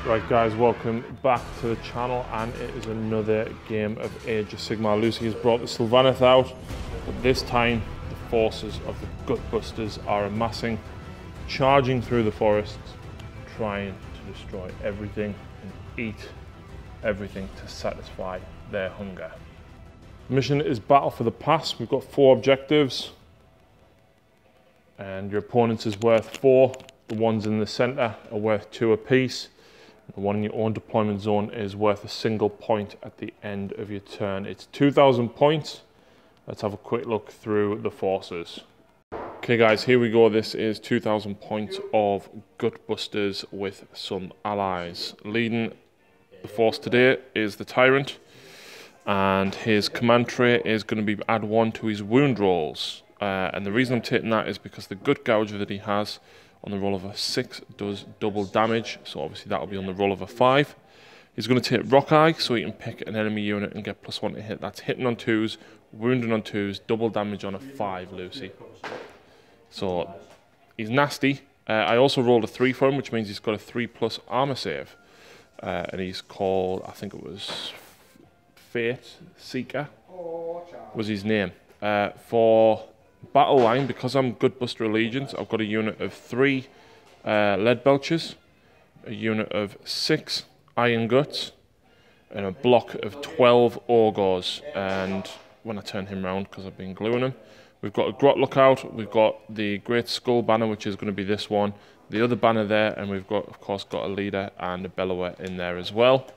Right guys, welcome back to the channel, and it is another game of Age of Sigmar. Lucy has brought the Sylvaneth out, but this time the forces of the Gutbusters are amassing, charging through the forests, trying to destroy everything and eat everything to satisfy their hunger. The mission is Battle for the Pass. We've got 4 objectives, and your opponent's is worth 4. The ones in the centre are worth 2 apiece. The one in your own deployment zone is worth a single point at the end of your turn. It's 2,000 points. Let's have a quick look through the forces. Okay guys, here we go. This is 2,000 points of Gutbusters with some allies. Leading the force today is the Tyrant, and his command trait is going to be add 1 to his wound rolls. And the reason I'm taking that is because the Gut Gouger that he has on the roll of a 6 does double damage, so obviously that will be on the roll of a 5. He's going to take Rock Eye, so he can pick an enemy unit and get +1 to hit. That's hitting on 2s, wounding on 2s, double damage on a 5, Lucy. So he's nasty. I also rolled a 3 for him, which means he's got a 3+ armor save. And he's called, I think it was Fate Seeker was his name. For battle line, because I'm Gutbuster Allegiance, I've got a unit of 3 lead belchers, a unit of 6 iron guts, and a block of 12 Ogors. And when I turn him round, because I've been gluing him, we've got a grot lookout, we've got the Great Skull banner, which is going to be this one, the other banner there, and we've got, of course, got a leader and a bellower in there as well.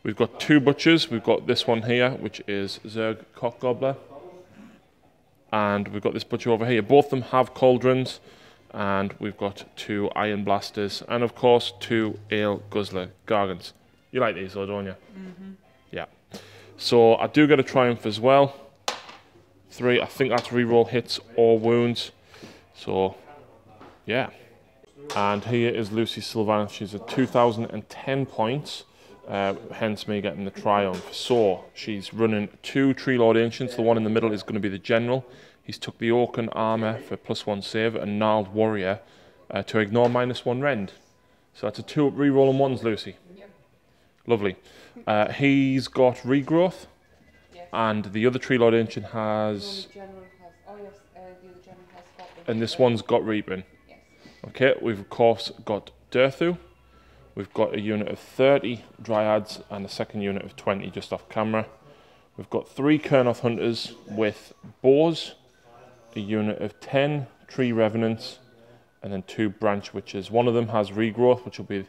We've got 2 butchers. We've got this one here, which is Zerg Cock Gobbler. And we've got this butcher over here. Both of them have cauldrons, and we've got 2 iron blasters, and of course 2 ale guzzler gargants. You like these though, don't you? Mm-hmm. Yeah. So I do get a triumph as well. 3, I think that's reroll hits or wounds. So yeah. And here is Lucy Sylvaneth. She's at 2,010 points. Hence me getting the triumph. So she's running 2 Tree Lord Ancients. The one in the middle is going to be the General. He's took the Oaken Armour for +1 save, and Gnarled Warrior to ignore -1 rend. So that's a 2 reroll and 1s, Lucy. Yep. Lovely. He's got Regrowth, yes. And the other Tree Lord Ancient has... and this one's got Reaping. Yes. Okay, we've of course got Durthu. We've got a unit of 30 Dryads and a second unit of 20 just off camera. We've got 3 Kurnoth Hunters with Boars, a unit of 10 Tree Revenants, and then 2 Branch Witches. One of them has Regrowth, which will be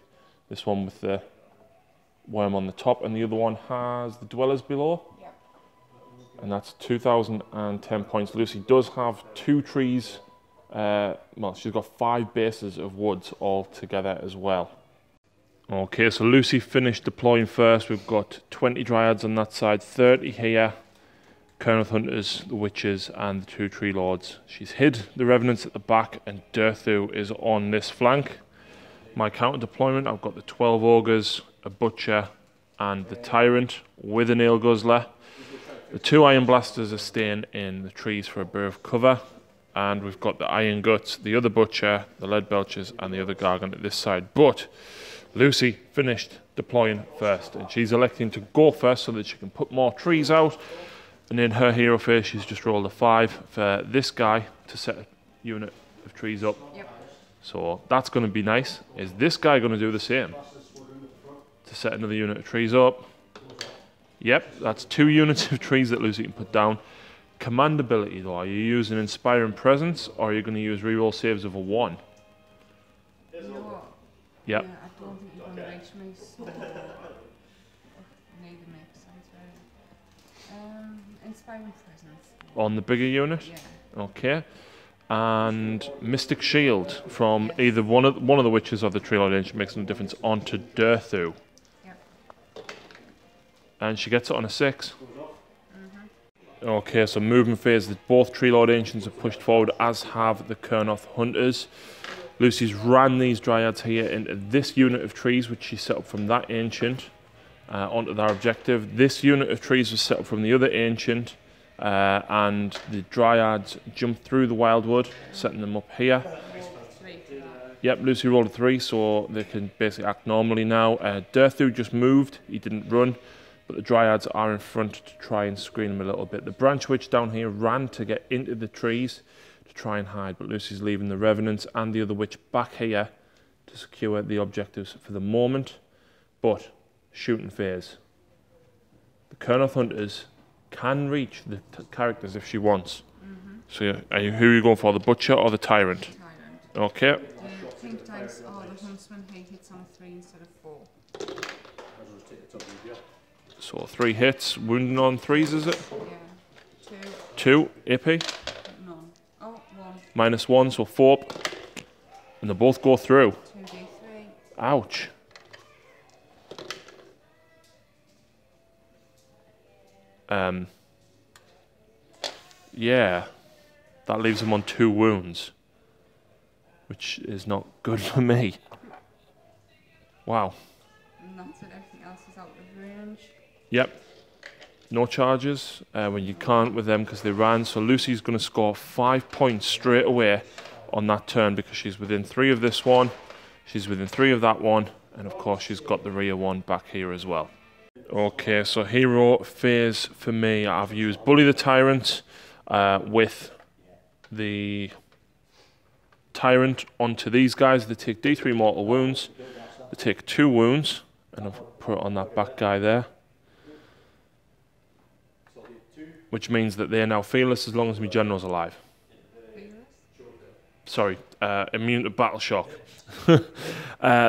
this one with the worm on the top, and the other one has the Dwellers Below. Yep. And that's 2,010 points. Lucy does have 2 trees, well, she's got 5 bases of woods all together as well. Okay, so Lucy finished deploying first. We've got 20 Dryads on that side, 30 here, Kurnoth Hunters, the Witches, and the 2 Tree Lords. She's hid the Revenants at the back, and Durthu is on this flank. My counter deployment, I've got the 12 Ogres, a Butcher, and the Tyrant with an Ale Guzzler. The 2 Iron Blasters are staying in the trees for a bit of cover. And we've got the Iron Guts, the other Butcher, the Lead Belchers, and the other Gargant at this side. But Lucy finished deploying first, and she's electing to go first so that she can put more trees out. And in her hero phase, she's just rolled a 5 for this guy to set a unit of trees up. Yep. So that's going to be nice. Is this guy going to do the same? To set another unit of trees up. Yep, that's 2 units of trees that Lucy can put down. Command ability though, are you using Inspiring Presence, or are you going to use reroll saves of a 1? No. Yep. Yeah, I don't think you're going to reach me, so need to make sense, right? Inspiring Presence. On the bigger unit? Yeah. Okay. And Mystic Shield from either one of the Witches or the Tree Lord Ancient makes no difference onto Durthu. Yep. And she gets it on a 6. Okay, so movement phase, both Tree Lord Ancients have pushed forward, as have the Kurnoth Hunters. Lucy's ran these Dryads here into this unit of trees, which she set up from that Ancient, onto their objective. This unit of trees was set up from the other Ancient, and the Dryads jumped through the Wildwood, setting them up here. Yep, Lucy rolled a 3, so they can basically act normally now. Dirthu just moved, he didn't run, but the Dryads are in front to try and screen him a little bit. The Branch Witch down here ran to get into the trees to try and hide, but Lucy's leaving the Revenants and the other Witch back here to secure the objectives for the moment. But, shooting phase. The Kurnoth Hunters can reach the characters if she wants. So who are you going for, the Butcher or the Tyrant? Okay. Pink dice are the Huntsman, he hits on a 3 instead of 4. So 3 hits, wounding on 3s, is it? Yeah. 2 AP. None. Oh, 1. -1, so 4. And they both go through. 2d3. Ouch. Yeah. That leaves him on 2 wounds, which is not good for me. Wow. And that's it, everything else is out of range. Yep. No charges when you can't with them because they ran. So Lucy's going to score 5 points straight away on that turn because she's within 3 of this one. She's within 3 of that one. And of course she's got the rear one back here as well. Okay, so hero phase for me. I've used Bully the Tyrant with the Tyrant onto these guys. They take D3 mortal wounds. They take 2 wounds. And I've put it on that back guy there. Which means that they're now fearless as long as my general's alive. Sorry, immune to battle shock.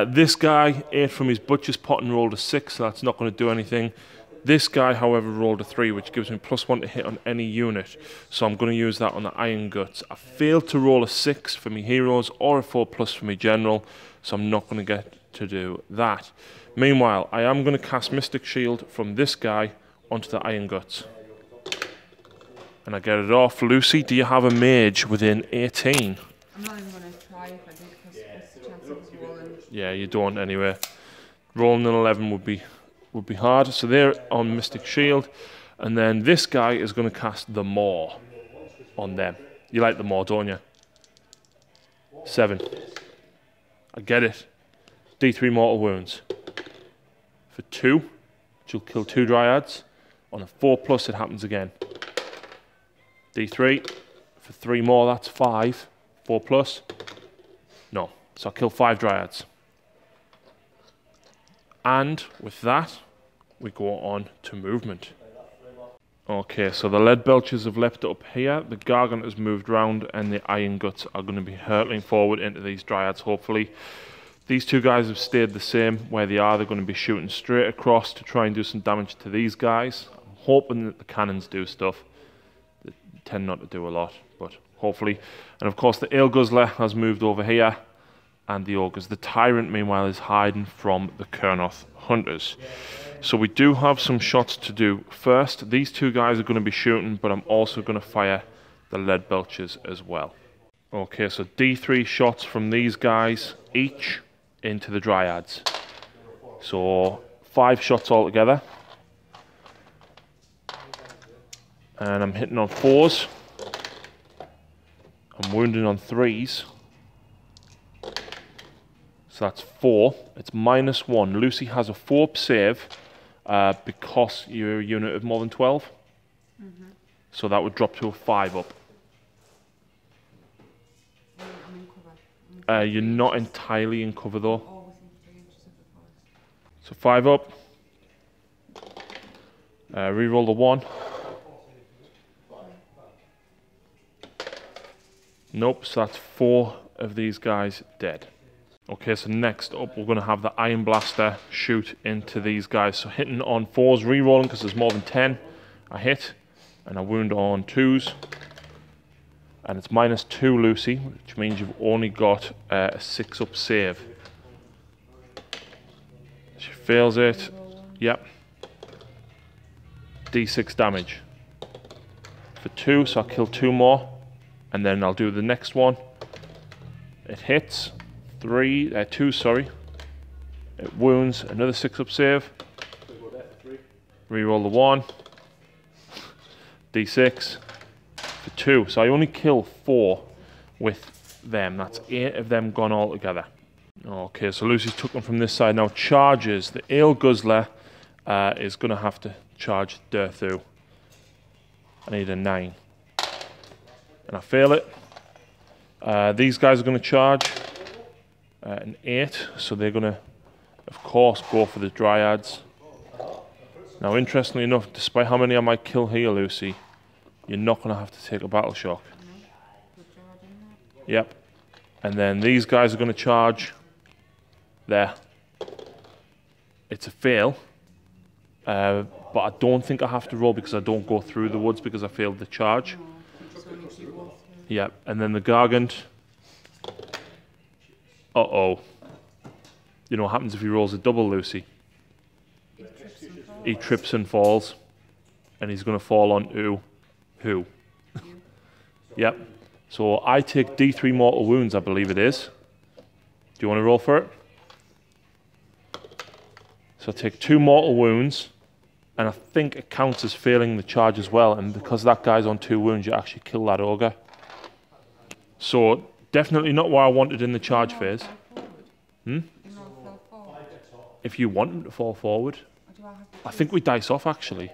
This guy ate from his butcher's pot and rolled a 6, so that's not going to do anything. This guy, however, rolled a 3, which gives me +1 to hit on any unit. So I'm going to use that on the Iron Guts. I failed to roll a 6 for my heroes or a 4+ for my general, so I'm not going to get to do that. Meanwhile, I am going to cast Mystic Shield from this guy onto the Iron Guts. And I get it off. Lucy, do you have a mage within 18? I'm not even going to try if I did, because what's the chance of us rolling? Yeah, you don't anyway. Rolling an 11 would be hard. So they're on Mystic Shield. And then this guy is going to cast the Maw on them. You like the Maw, don't you? 7. I get it. D3 mortal wounds. For 2, which will kill 2 Dryads. On a 4+, it happens again. D3. For 3 more, that's 5. 4+. No. So I'll kill 5 Dryads. And with that, we go on to movement. Okay, so the Lead Belchers have left it up here. The Gargant has moved round, and the Iron Guts are going to be hurtling forward into these Dryads, hopefully. These 2 guys have stayed the same where they are. They're going to be shooting straight across to try and do some damage to these guys. I'm hoping that the cannons do stuff. They tend not to do a lot, but hopefully. And of course, the Ale Guzzler has moved over here, and the Ogres. The Tyrant, meanwhile, is hiding from the Kurnoth Hunters. So we do have some shots to do. First, these 2 guys are going to be shooting, but I'm also going to fire the Lead Belchers as well. Okay, so D3 shots from these guys each into the Dryads. So 5 shots altogether. And I'm hitting on 4s. I'm wounding on 3s. So that's 4. It's -1. Lucy has a 4 save because you're a unit of more than 12. So that would drop to a 5 up. I'm in cover. You're not entirely in cover though. Always in 3 inches of the forest. So 5 up. Reroll the 1. Nope, so that's 4 of these guys dead. Okay, so next up we're going to have the Iron Blaster shoot into these guys. So hitting on 4s, rerolling because there's more than 10. I hit, and I wound on 2s. And it's -2, Lucy, which means you've only got a 6 up save. She fails it. Yep. D6 damage. For 2, so I'll kill 2 more. And then I'll do the next one. It hits. 2, sorry. It wounds, another 6 up save. Reroll the 1. D6 for 2. So I only kill 4 with them. That's 8 of them gone all together. Okay, so Lucy's took them from this side. Now charges. The Ale Guzzler is going to have to charge Durthu. I need a 9. And I fail it. These guys are going to charge an 8. So they're going to, of course, go for the Dryads. Now, interestingly enough, despite how many I might kill here, Lucy, you're not going to have to take a battle shock. Yep. And then these guys are going to charge. There. It's a fail. But I don't think I have to roll because I don't go through the woods because I failed the charge. Yep. And then the Gargant. Uh-oh. You know what happens if he rolls a double, Lucy? He trips and falls. And he's going to fall on who? Yep. So I take D3 mortal wounds, I believe it is. Do you want to roll for it? So I take 2 mortal wounds, and I think it counts as failing the charge as well. And because that guy's on 2 wounds, you actually kill that ogre. So definitely not what I wanted in the charge phase. If you want him to fall forward, I think we dice off actually.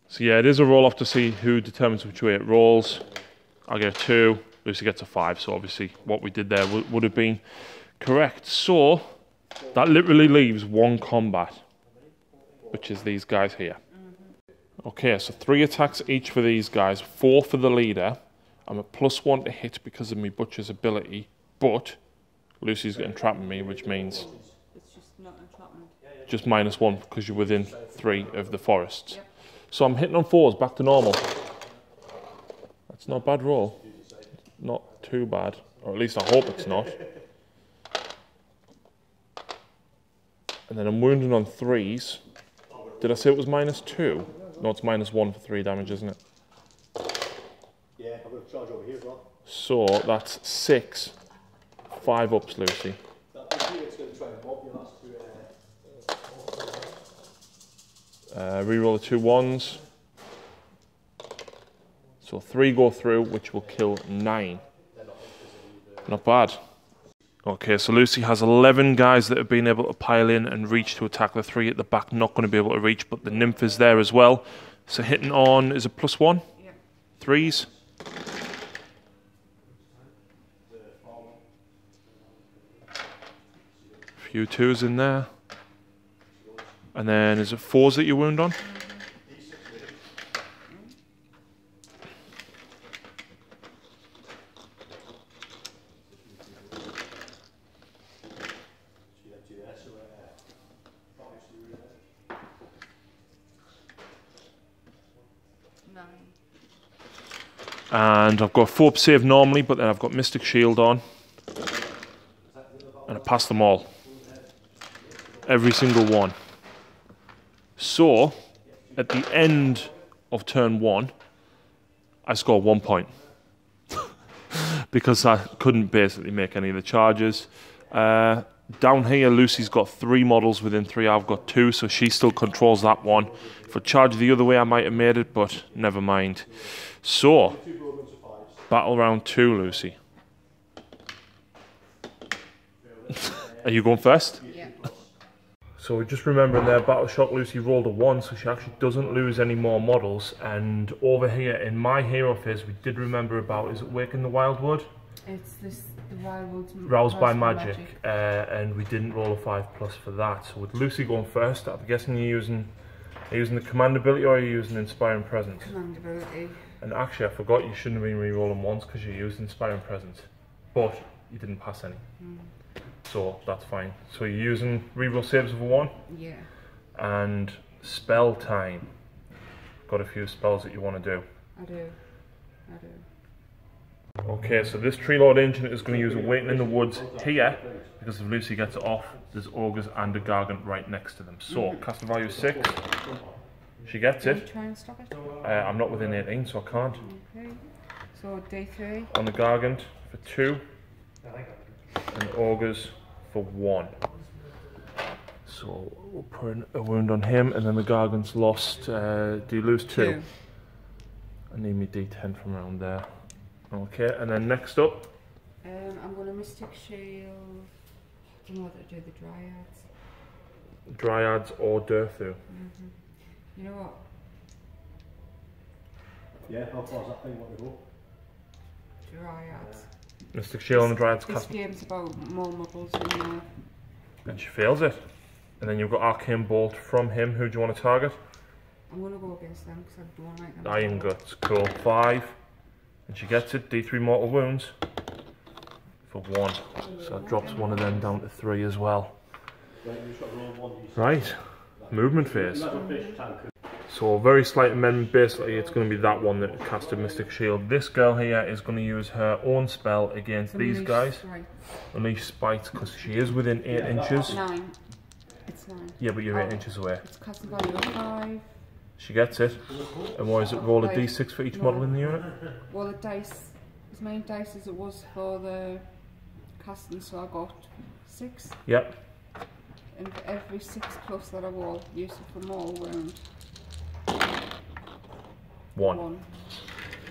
So yeah, it is a roll off to see who determines which way it rolls. I get a 2, Lucy gets a 5. So obviously what we did there would have been correct. So that literally leaves 1 combat, which is these guys here. Okay, so 3 attacks each for these guys, 4 for the leader. I'm a +1 to hit because of my butcher's ability, but Lucy's getting trapped with me, which means It's just not entrapment. just -1 because you're within 3 of the forests. Yep. So I'm hitting on 4s, back to normal. That's not a bad roll. Not too bad, or at least I hope it's not. And then I'm wounding on 3s. Did I say it was -2? No, it's -1 for 3 damage, isn't it? Yeah, I've got a charge over here as well. So that's 6. 5 ups, Lucy. Reroll the 2 1s. So 3 go through, which will kill 9. Not bad. Okay, so Lucy has 11 guys that have been able to pile in and reach to attack the 3 at the back. Not going to be able to reach, but the nymph is there as well. So hitting on is a +1. Yeah. 3s. A few 2s in there. And then is it 4s that you wound on? And I've got a 4 save normally, but then I've got Mystic Shield on. And I pass them all. Every single one. So, at the end of turn 1, I score 1 point. Because I couldn't basically make any of the charges. Down here, Lucy's got 3 models within 3. I've got 2, so she still controls that one. If I charge the other way, I might have made it, but never mind. So, battle round 2, Lucy. Are you going first? Yeah. So just remembering there, Battle Shock, Lucy rolled a 1, so she actually doesn't lose any more models. And over here, in my hero phase, we did remember about, is it Wake in the Wildwood? It's this, the Wildwood. Roused by Magic. And we didn't roll a 5+ for that. So with Lucy going first, I'm guessing you're using the command ability or are you using Inspiring Presence? Command ability. And actually, I forgot you shouldn't have been re-rolling once because you used Inspiring Presence. But you didn't pass any. So that's fine. So you're using reroll saves of a 1? Yeah. And spell time. Got a few spells that you want to do. I do. Okay, so this Tree Lord Ancient is going to use Awaken in the Woods here, because if Lucy gets it off, there's Ogres and a Gargant right next to them. So, casting value 6. She gets it. Try and stop it. I'm not within 18, so I can't. Okay. So D3. On the Gargant for 2. And Ogres for 1. So we'll put a wound on him, and then the Gargant's lost. Do you lose 2? I need me D10 from around there. Okay, and then next up. I'm going to Mystic Shield don't know what to do the dryads. Dryads or Durthu. You know what? Yeah, how far is that thing want to go? Dryads. Mystic Shield on the Dryads This cast. game's about more models in there. And she fails it. And then you've got Arcane Bolt from him. Who do you want to target? I'm gonna go against them because I don't like them. Iron Guts. Cool. 5. And she gets it. D3 mortal wounds. For 1. So that drops one of them down to 3 as well. Right. Movement phase. So a very slight amendment. Basically it's going to be that one that casted Mystic Shield. This girl here is going to use her own spell against these guys. Unleash Spite, because she is within 8 inches. 9. It's 9. Yeah, but you're 8 inches away. It's casting value of 5. She gets it. And what is it? Roll a d6 for each model in the unit? Well, the dice, as many dice as it was for the casting, so I got 6. Yep. And for every 6 plus that I roll, use it for mortal wound. 1.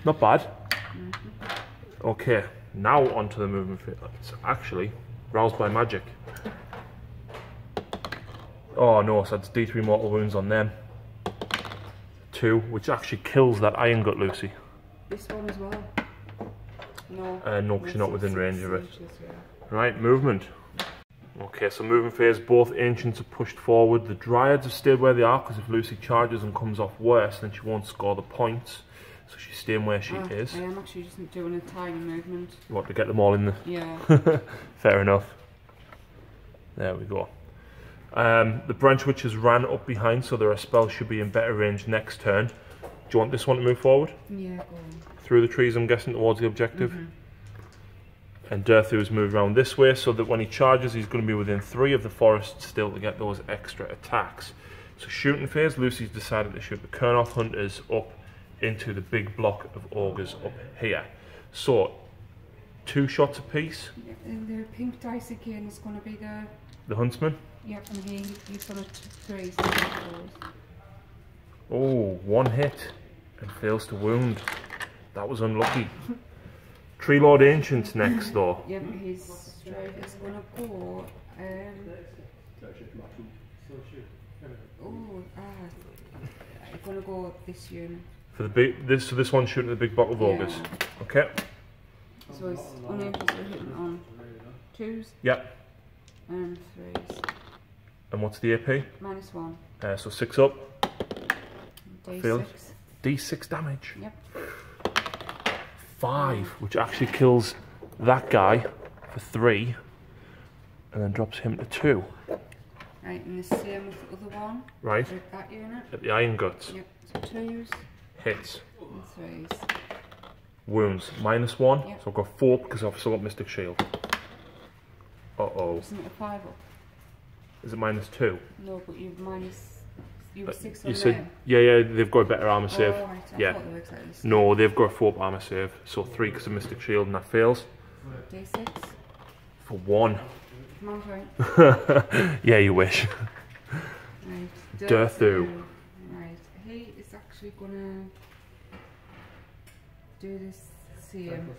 Not bad. Okay, now onto the movement phase. It's actually roused by magic. Oh no, so that's D3 mortal wounds on them. 2, which actually kills that Iron Gut Lucy. This one as well. No. No, because you're not within range of it. Inches, yeah. Right, movement. Okay, so movement phase, both ancients are pushed forward. The Dryads have stayed where they are, because if Lucy charges and comes off worse, then she won't score the points. So she's staying where she is. I am actually just doing a tiny movement. You want to get them all in the... Yeah. Fair enough. There we go. The Branch Witches ran up behind, so their spell should be in better range next turn. Do you want this one to move forward? Yeah, go on. Through the trees, I'm guessing, towards the objective. And Durthu has moved around this way, so that when he charges, he's going to be within 3 of the forest still to get those extra attacks. So shooting phase, Lucy's decided to shoot the Kurnoth Hunters up into the big block of Ogres up here. So, 2 shots apiece. Yeah, and the pink dice again is going to be The Huntsman. Yep, and he's on a 3. Oh, 1 hit and fails to wound. That was unlucky. Tree Lord Ancient next though. Yep, his strike is going to go. I'm going to go this unit. For the big, this one's shooting the big block of Ogres. Yeah. Okay. So he's unable to hitting on 2s. Yep. And 3s. And what's the AP? -1. So 6 up. D6. Failed. D6 damage. Yep. 5, which actually kills that guy for 3, and then drops him to 2. Right, and the same with the other one. Right. With that unit. At the Iron Guts. Yep. So 2s Hits. and 3s. Wounds. -1. Yep. So I've got 4 because I've still got Mystic Shield. Uh-oh. Isn't it a 5 up? Is it -2? No, but you've minus. You were 6 on You said, them. yeah, they've got a better armor save. Oh, right, I Yeah. thought they were exactly the same. No, they've got a 4 armor save. So 3 because of Mystic Shield, and that fails. D6. For 1. Come on, sorry. Yeah, you wish. Right. Durthu. Right. He is actually gonna do this same.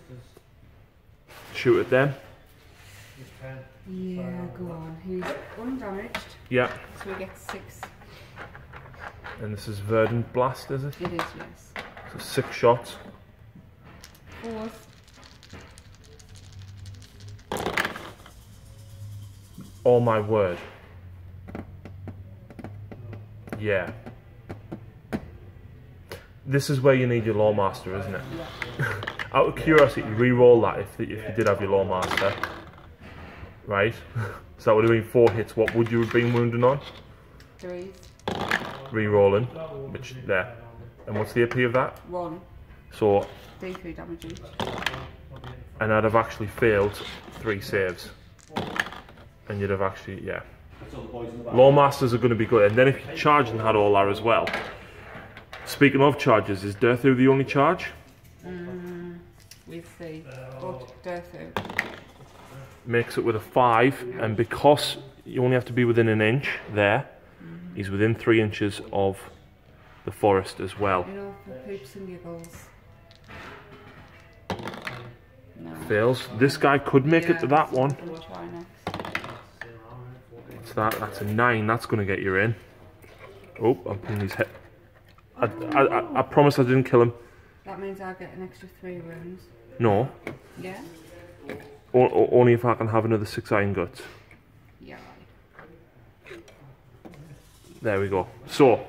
Shoot at them. Yeah, go on. He's undamaged, Yeah. so he gets 6. And this is Verdant Blast, is it? It is, yes. So 6 shots. 4th. Oh my word. Yeah. This is where you need your Lawmaster, isn't it? Out of curiosity, re-roll that if you did have your Lawmaster. Right? So that would have been 4 hits. What would you have been wounded on? 3s. Re-rolling. Which, there. And what's the AP of that? 1. So, D3 damage each. and I'd have actually failed 3 saves. And you'd have actually, yeah. Lawmasters are going to be good. And then if you charged and had all that as well. Speaking of charges, is Durthu the only charge? We'll see. But Durthu. Makes it with a 5, and because you only have to be within an inch there, he's within 3 inches of the forest as well. You know, for poops and giggles. No. Fails. This guy could make it to that one. I'm gonna try next. that? That's a 9. That's going to get you in. Oh, I'm putting his head. I promise I didn't kill him. That means I get an extra 3 wounds. No. Yeah? Only if I can have another 6 iron guts. Yeah. There we go. So,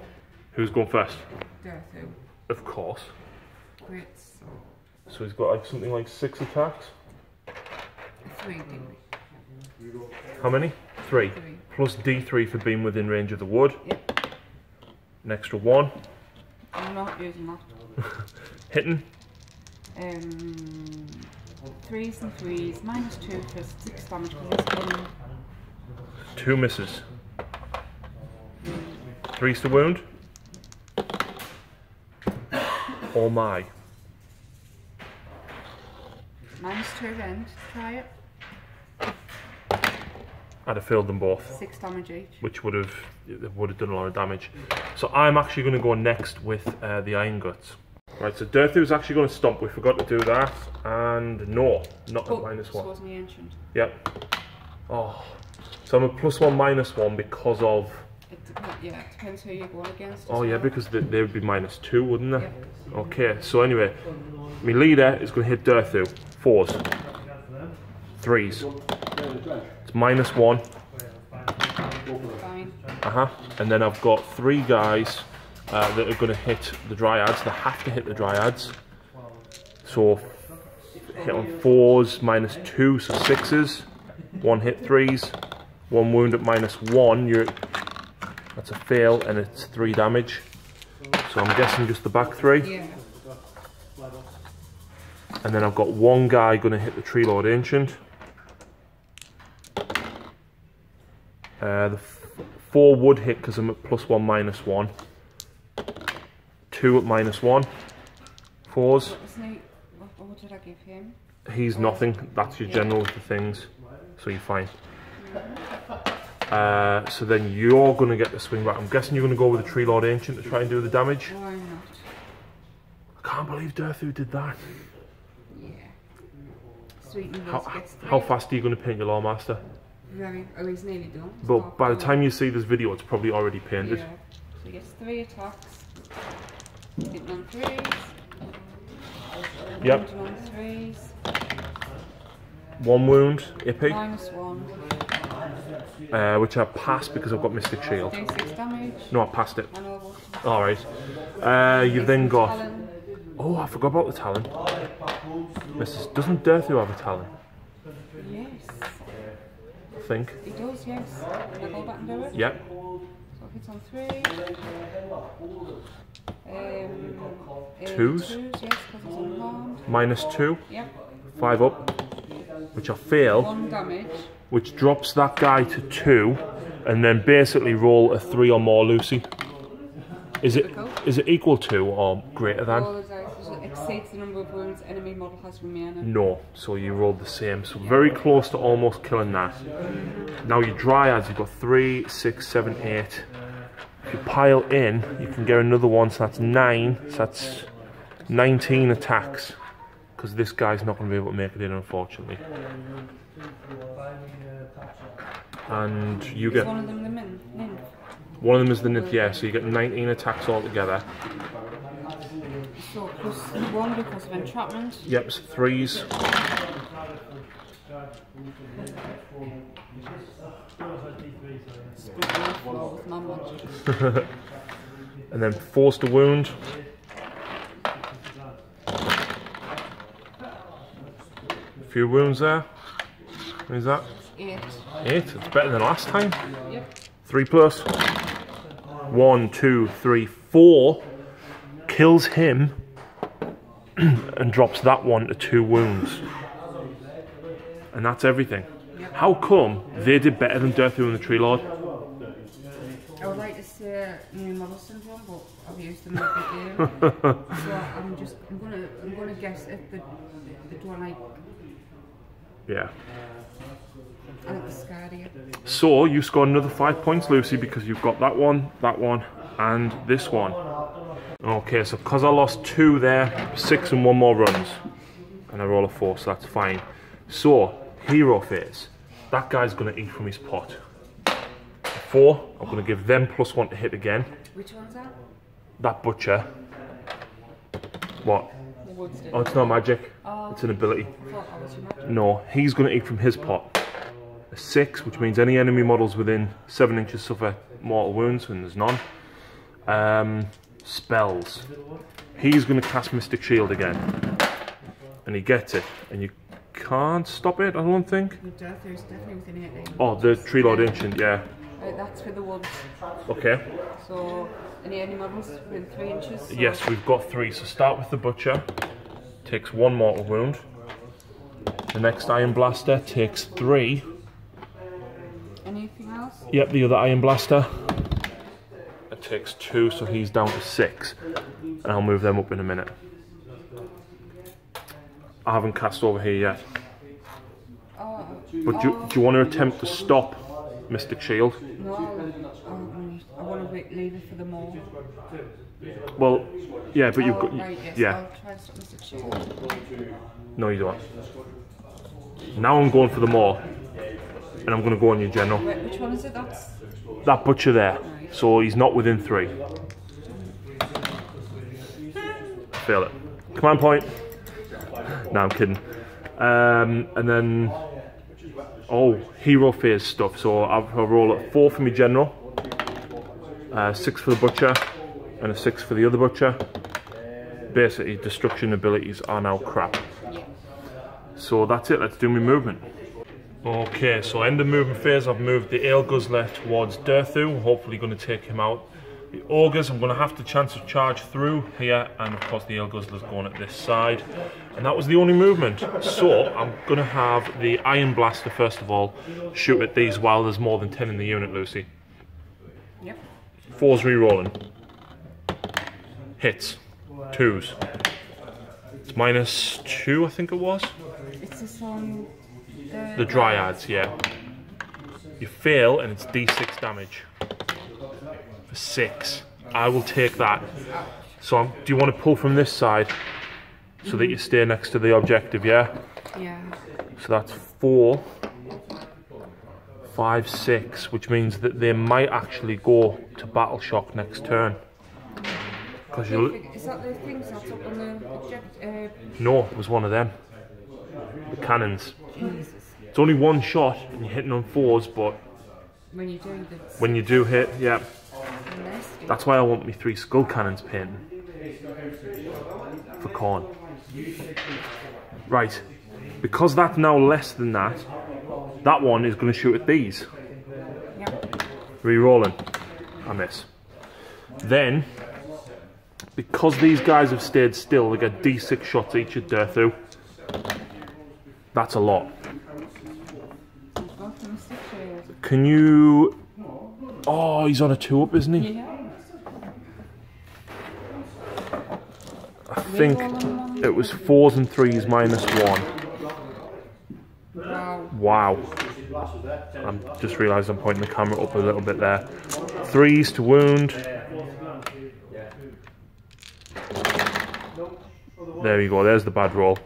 who's going first? Dirthu. Of course. Great. So he's got like something like 6 attacks. 3, didn't we? How many? 3. 3. Plus D3 for being within range of the wood. Yep. An extra 1. I'm not using that. Hitting. 3s and 3s, -2 for 6 damage for this one. 2 misses. 3s to wound. Oh my. -2 rend, try it. I'd have failed them both. 6 damage each. Which would have done a lot of damage. So I'm actually going to go next with the iron guts. Right, so Dirthu's actually going to stomp. We forgot to do that, and no, not at -1. This wasn't the ancient. Yep. Oh, so I'm a +1 -1 because of. Yeah, it depends who you're going against. Oh yeah, because they would be -2, wouldn't they? Yeah. Okay, so anyway, my leader is going to hit Dirthu. 4s, 3s. It's -1. Fine. And then I've got 3 guys that are going to hit the dryads. They have to hit the dryads. So hit on 4s, -2, so 6s. 1 hit 3s. 1 wound at -1. That's a fail, and it's 3 damage. So I'm guessing just the back 3. Yeah. And then I've got 1 guy going to hit the Tree Lord Ancient. The 4 would hit because I'm at +1 -1. 2 at -1. 4s. What did I give him? He's nothing. That's your general with the things. So you're fine. So then you're going to get the swing back. I'm guessing you're going to go with the Tree Lord Ancient to try and do the damage. Why not? I can't believe Dirthu did that. Yeah. Sweet and How fast are you going to paint your Lawmaster? Very. Oh, he's nearly done. But by the time you see this video, it's probably already painted. Yeah. So he gets 3 attacks. Hitting on 3s. Yep. On 3s. 1 wound, AP. -1. Which I passed because I've got Mystic Shield. Do 6 damage. No, I passed it. I know. Alright. You've then got... Talon. Oh, I forgot about the Talon. Doesn't Dirthu have a Talon? Yes. I think. He does, yes. Can I go back and do it? Yep. So if it's on 3. 2s. 2s, yes, because it's unharmed. -2. Yep. 5 up. Which I fail. 1 damage. Which drops that guy to 2. And then basically roll a 3 or more Lucy. Is it equal to or greater than? Roll the dice exceeds the number of wounds enemy model has remaining. No, so you rolled the same. So very close to almost killing that. Now your dryads, you've got 3, 6, 7, 8. If you pile in, you can get another one, so that's 9. So that's 19 attacks. Because this guy's not going to be able to make it in, unfortunately. And you get... one of them the min? One of them is the nymph, yeah, so you get 19 attacks altogether. So plus 1 because of entrapment. Yep, so 3s. And then 4s to wound. A few wounds there. What is that? 8. 8, it's better than last time. Yep. 3 plus. 1, 2, 3, 4. Kills him and drops that one to 2 wounds. And that's everything. Yep. How come they did better than Dirthu and the Tree Lord? I would like to say new model syndrome, but I've used them every game. So I'm gonna guess if the one Yeah. I like the Scardia. So you scored another 5 points, Lucy, because you've got that one, and this one. Okay, so because I lost 2 there, 6 and 1 more runs, and I roll a 4, so that's fine. So hero phase. That guy's gonna eat from his pot. 4. I'm going to give them +1 to hit again. Which one's that? That butcher. What? Woods did. Oh, it's not magic. Oh. It's an ability. I thought that was your magic. No, he's going to eat from his pot. A 6, which means any enemy models within 7 inches suffer mortal wounds, and there's none. Spells. He's going to cast Mystic Shield again. And he gets it. And you can't stop it, I don't think. The death is definitely within 8 inches. Oh, the Tree Lord Ancient, yeah. That's for the woods. Okay. So, any models within 3 inches? So Yes, we've got 3. So start with the Butcher. Takes 1 mortal wound. The next Iron Blaster takes 3. anything else? Yep, the other Iron Blaster. It takes 2, so he's down to 6. And I'll move them up in a minute. I haven't cast over here yet. But do you want to attempt to stop Mystic Shield? No, I want to leave it for the more. Well, yeah, but you've got... Right, yes, yeah. I'll try to stop Mystic Shield. No, you don't. Now I'm going for the more. And I'm going to go on your general. Wait, which one is it? That's... That butcher there. Right. So he's not within 3. Fail it. Command point. No, I'm kidding. And then... Oh, hero phase stuff. So I'll roll a 4 for my general. 6 for the butcher. And a 6 for the other butcher. Basically, destruction abilities are now crap. So that's it. Let's do my movement. Okay, so end of movement phase, I've moved the Ale Guzzler towards Durthu, hopefully going to take him out. The Ogres, I'm going to have the chance to charge through here, and of course the Ale Guzzler's going at this side. And that was the only movement. So, I'm going to have the Iron Blaster, first of all, shoot at these while there's more than 10 in the unit, Lucy. Yep. 4's re-rolling. Hits. 2s. It's -2, I think it was. It's this on... The Dryads, yeah. You fail and it's D6 damage. For 6. I will take that. So do you want to pull from this side so that you stay next to the objective, yeah? Yeah. So that's 4, 5, 6, which means that they might actually go to Battle Shock next turn. Because Is that the things that's up on the objective? No, it was one of them. The cannons. Jesus. It's only one shot and you're hitting on 4s, but When you do the... when you do hit, yeah. Nasty. That's why I want me 3 skull cannons painting. For corn. Right. Because that's now less than that, that one is going to shoot at these. Yep. Re-rolling. I miss. Then, because these guys have stayed still, they get D6 shots each at Durthu. That's a lot. Can you... Oh, he's on a 2-up, isn't he? Yeah. I think it was 4s and 3s -1. Wow. Wow. I'm just realised I'm pointing the camera up a little bit there. 3s to wound. There you go, there's the bad roll.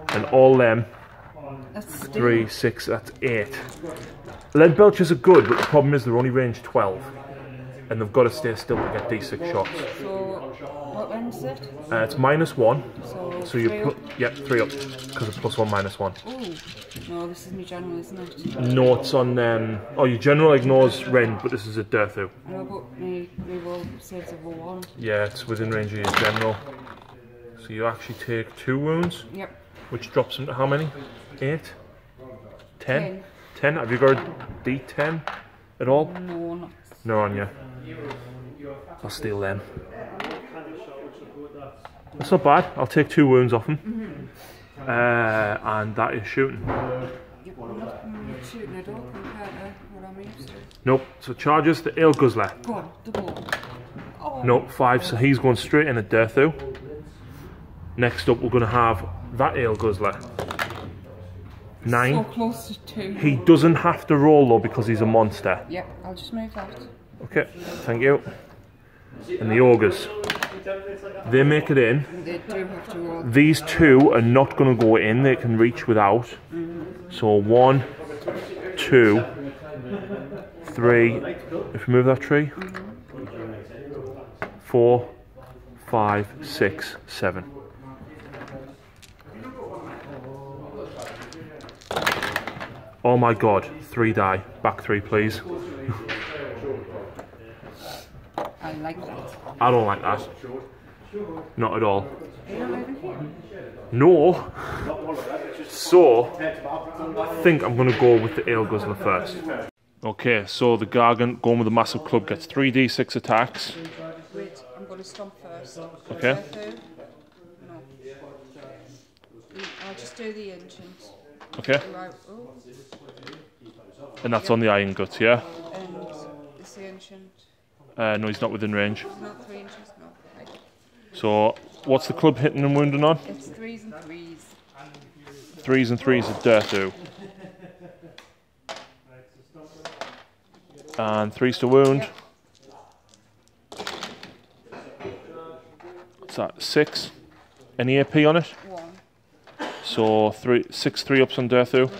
And all them, That's 3, 6, that's 8. Lead belchers are good, but the problem is they're only range 12. And they've got to stay still to get D6 shots. So, what range is it? It's -1. So you 3 put, up. yep, 3 up, because it's +1, -1. Ooh. No, this is my general, isn't it? No, it's on, oh, your general ignores Ren, but this is a Durthu. I know, but me roll saves over 1. Yeah, it's within range of your general. So you actually take 2 wounds, Yep. which drops into how many? 8? 10? 10. 10? Have you got a D10 at all? No, not. No on you. I'll steal them. That's not bad. I'll take 2 wounds off him. And that is shooting. Yep, I'm not shooting at all compared to what I'm used to. Nope. So charges the Ale Guzzler. Go on, double. Oh. Nope, 5. So he's going straight in at Durthu. Next up, we're going to have that Ale Guzzler. 9. So close to 2. He doesn't have to roll though because he's a monster. Yep, I'll just move that. Okay, thank you. And the Ogres. They make it in. They do have to roll. These 2 are not going to go in. They can reach without. So 1, 2, 3. If we move that tree. 4, 5, 6, 7. Oh my god, 3 die. Back 3, please. I like that. I don't like that. Not at all. Are you not moving here? No. So, I think I'm going to go with the Ale Guzzler first. Okay, so the Gargant going with the massive club gets 3d6 attacks. Wait, I'm going to stomp first. Okay. No. I'll just do the ancient. Okay. Right. Oh. And that's on the Iron Guts, yeah? And it's the ancient. No, he's not within range. Not 3 inches, no. Right. So, what's the club hitting and wounding on? It's 3s and 3s. 3s and 3s of Dirtu. And 3s to wound. Yep. What's that? 6. Any AP on it? 1. So 6 3-ups on Dirtu.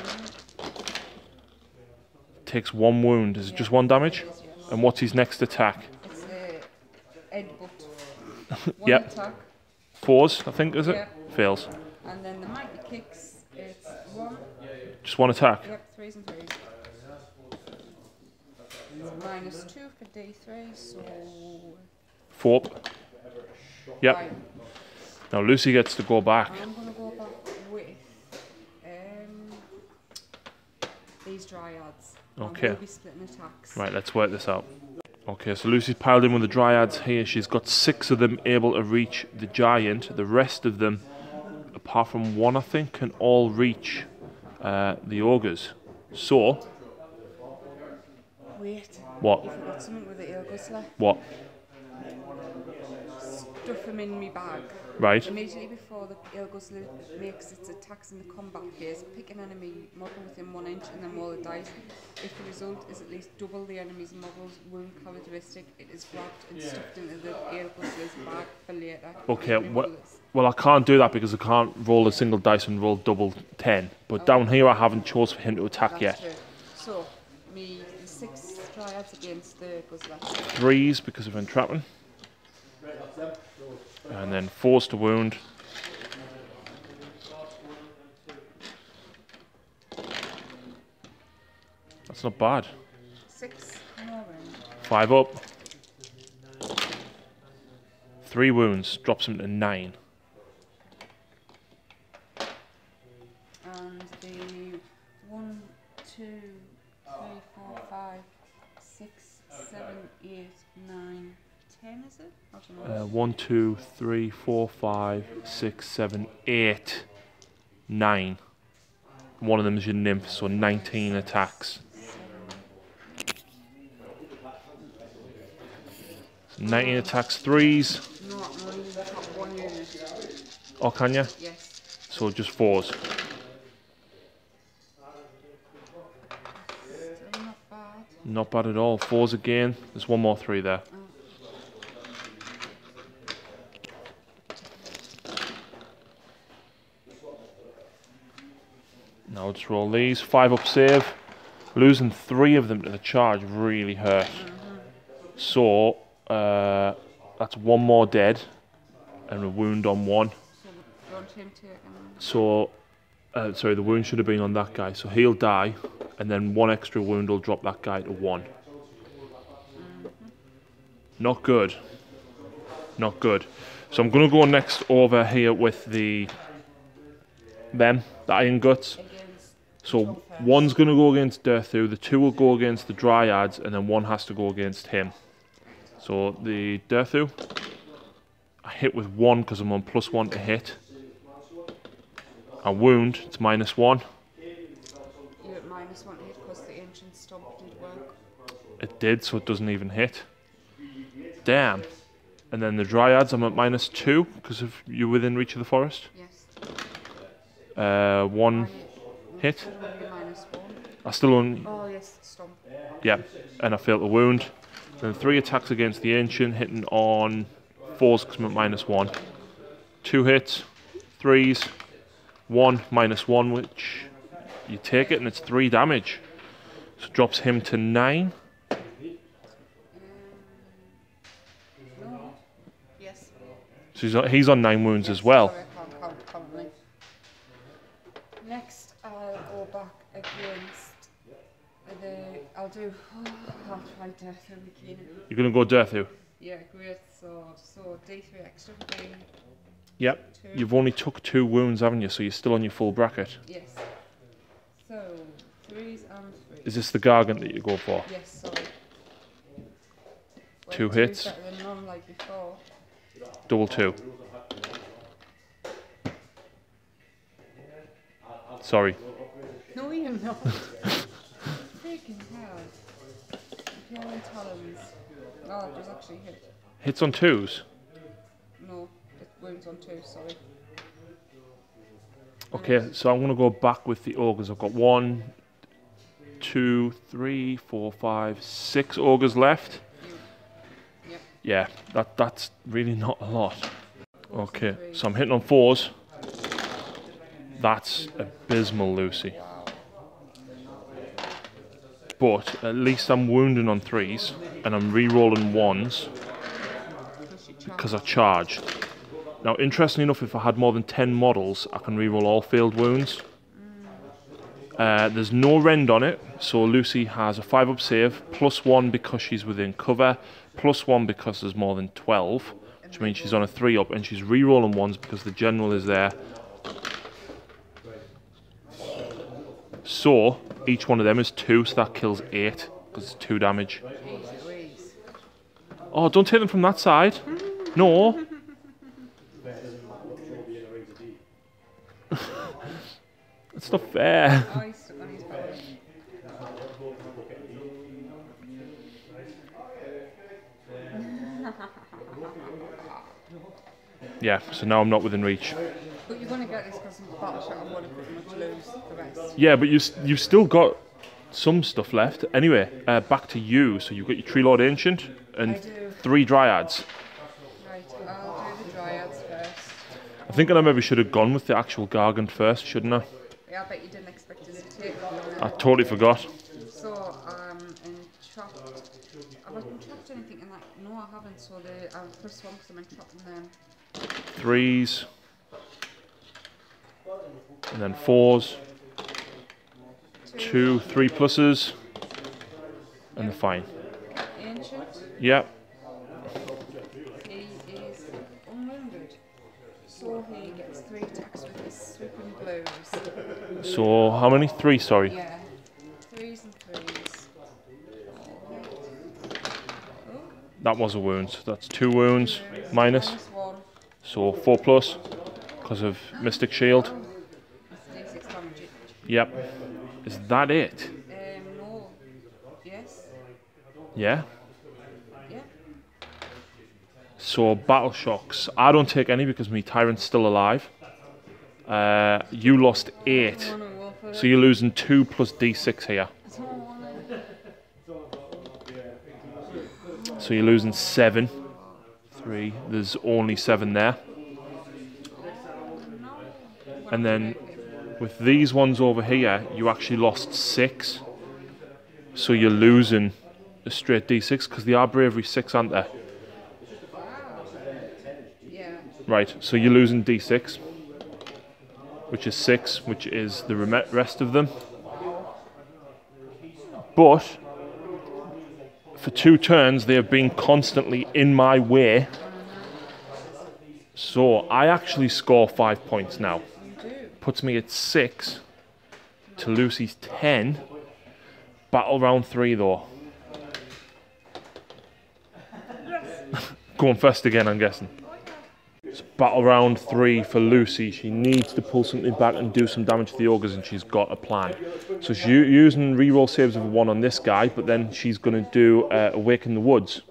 Takes 1 wound. Is it just 1 damage? Yes. And what's his next attack? It's headbutt. 1 Yep. attack. 4s, I think, is it? Yep. Fails. And then the mighty kicks, it's 1. Just 1 attack. Yep, 3s and 3s. Minus 2 for D3, so 4. Yep. 5. Now Lucy gets to go back. I'm going to go back with these dryads. Okay. We'll be splitting attacks. Right, let's work this out. Okay, so Lucy's piled in with the dryads here. She's got 6 of them able to reach the giant. The rest of them, apart from 1, I think, can all reach the ogres. So, Wait. what? You forgot something with the Ale Guzzler. What? Stuff them in me bag. Right. Immediately before the Ale Guzzler makes its attacks in the combat phase, pick an enemy model within 1 inch and then roll a dice. If the result is at least double the enemy's model's wound characteristic, it is grabbed and stuffed into the Ale Guzzler's bag for later. Okay, well I can't do that because I can't roll a single dice and roll double 10. But down here I haven't chose for him to attack yet. True. So, me 6 dryads against the Guzzler. 3s because of entrapment. And then 4s to wound. That's not bad. 6 more round. 5 up. 3 wounds, drops him to 9. And the 1, 2, 3, 4, 5, 6, 7, 8, 9, 10 is it? I don't know. 1, 2, 3, 4, 5, 6, 7, 8, 9. One of them is your nymph, so 19 attacks. 19 attacks, 3s. No, I'm only in the top 1 unit. Oh, can you? Yes. So just 4s. Still not bad. Not bad at all. 4s again. There's 1 more 3 there. Now let's roll these. 5 up save. Losing 3 of them to the charge really hurt. So that's 1 more dead and a wound on 1. So don't him take him. So sorry, the wound should have been on that guy. So he'll die, and then 1 extra wound will drop that guy to 1. Not good. Not good. So I'm gonna go next over here with the Iron Guts. So 1's going to go against Dirthu, the 2 will go against the Dryads, and then 1 has to go against him. So the Dirthu, I hit with 1 because I'm on +1 to hit. I wound, it's -1. You're at -1 to hit because the ancient stomp did work. It did, so it doesn't even hit. Damn. And then the Dryads, I'm at -2 because of you're within reach of the forest. Yes. 1 hit. -1. I still only... Oh yes, stomp. Yeah, and I failed to wound. Then 3 attacks against the Ancient, hitting on 4s because I'm at -1. 2 hits, 3s, 1, -1, which you take it and it's 3 damage. So drops him to 9. So he's on 9 wounds as well. Sorry, I can't count currently. Next, I'll go back against I'll try Death again. You're going to go Dirthu? Yeah, great sword. So D3 extra would be... Yep. 2. You've only took 2 wounds, haven't you? So you're still on your full bracket. Yes. So, 3s and 3s. Is this the Gargant that you go for? Yes, sorry. 2 2's hits. better than none like before. Double 2. Sorry. No, you're not. Freaking hell. Imperial Talons. Oh, it was actually hit. Hits on 2s? No, it wounds on 2, sorry. Okay, so I'm going to go back with the Ogres. I've got 1, 2, 3, 4, 5, 6 Ogres left. Yep. Yeah, that's really not a lot. Okay, so I'm hitting on 4s. That's abysmal, Lucy. But at least I'm wounding on 3s, and I'm re-rolling 1s because I charged. Now, interestingly enough, if I had more than 10 models, I can re-roll all failed wounds. There's no rend on it, so Lucy has a 5-up save, +1 because she's within cover, +1 because there's more than 12, which means she's on a 3-up, and she's re-rolling 1s because the general is there. So, each one of them is 2, so that kills 8, because it's 2 damage. Oh, don't take them from that side. No. That's not fair. Oh, he's stuck on his belly. Yeah, so now I'm not within reach. But you're going to get this because of battle shot. I'm going to pretty much lose the rest. Yeah, but you've still got some stuff left. Anyway, back to you. So you've got your Tree Lord Ancient and 3 Dryads. Right, I'll do the Dryads first. I think I maybe should have gone with the actual Gargant first, shouldn't I? Yeah, I bet you didn't expect us to take it. I totally forgot. So, entrapped. Have I entrapped anything in that? No, I haven't. So I'll press 1 because I'm entrapping them. 3s. And then 4s. 2, 3 pluses. And the fine. Ancient. Yep. He is unwounded. So he gets 3 attacks with his sweeping blows. So how many? 3, sorry. Yeah. 3s and 3s. Oh. That was a wound. That's 2 wounds. Minus. -1. So 4 plus. Because of Mystic Shield. That's D6 damage. Yep. Is that it? No. Yes. Yeah. Yeah. So battle shocks. I don't take any because my Tyrant's still alive. You lost 8. So you're losing 2 plus D6 here. So you're losing 7. 3. There's only 7 there. And then with these ones over here, you actually lost 6. So you're losing a straight D6 because they are bravery 6, aren't they? Yeah. Right, so you're losing D6, which is 6, which is the rest of them. But for 2 turns, they have been constantly in my way. So I actually score 5 points now. Puts me at 6 to Lucy's 10. Battle round 3 though. Going first again, I'm guessing. It's battle round 3 for Lucy. She needs to pull something back and do some damage to the Ogres, and she's got a plan. So she's using reroll saves of a 1 on this guy, but then she's going to do Awake in the Woods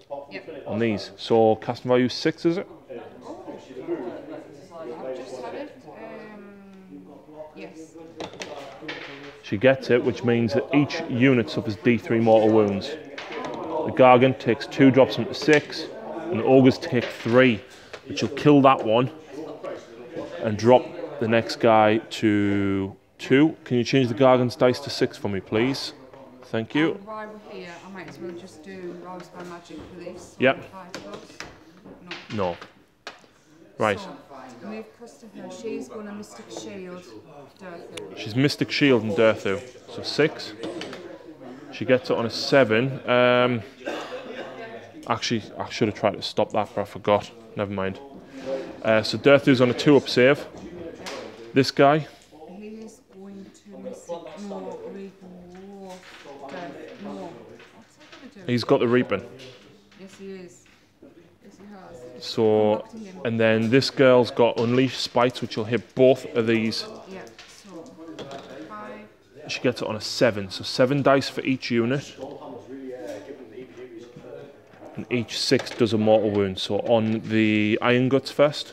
on these. So casting value 6, is it? I've just had it. Yes. She gets it, which means that each unit suffers D3 mortal wounds. The Gargant takes 2, drops him to 6, and the Ogres take 3, which will kill that one and drop the next guy to 2. Can you change the Gargant's dice to 6 for me, please? Thank you. While we're here, I might as well just do Rouse by Magic for this. Yep. 5 plus. No. Right. So, move custom her. She's going to Mystic Shield. Dirthu. She's Mystic Shield and Dirthu. So 6. She gets it on a 7. Actually, I should have tried to stop that, but I forgot. Never mind. So Dirthu's on a 2-up save. This guy. He's going to Mystic... No, read more. No. What's that going to do? He's got the Reaping. Yes, he is. Yes, he has. So, and then this girl's got Unleash Spites, which will hit both of these. Yeah, so 5. She gets it on a 7. So 7 dice for each unit. And each 6 does a mortal wound. So on the Iron Guts first.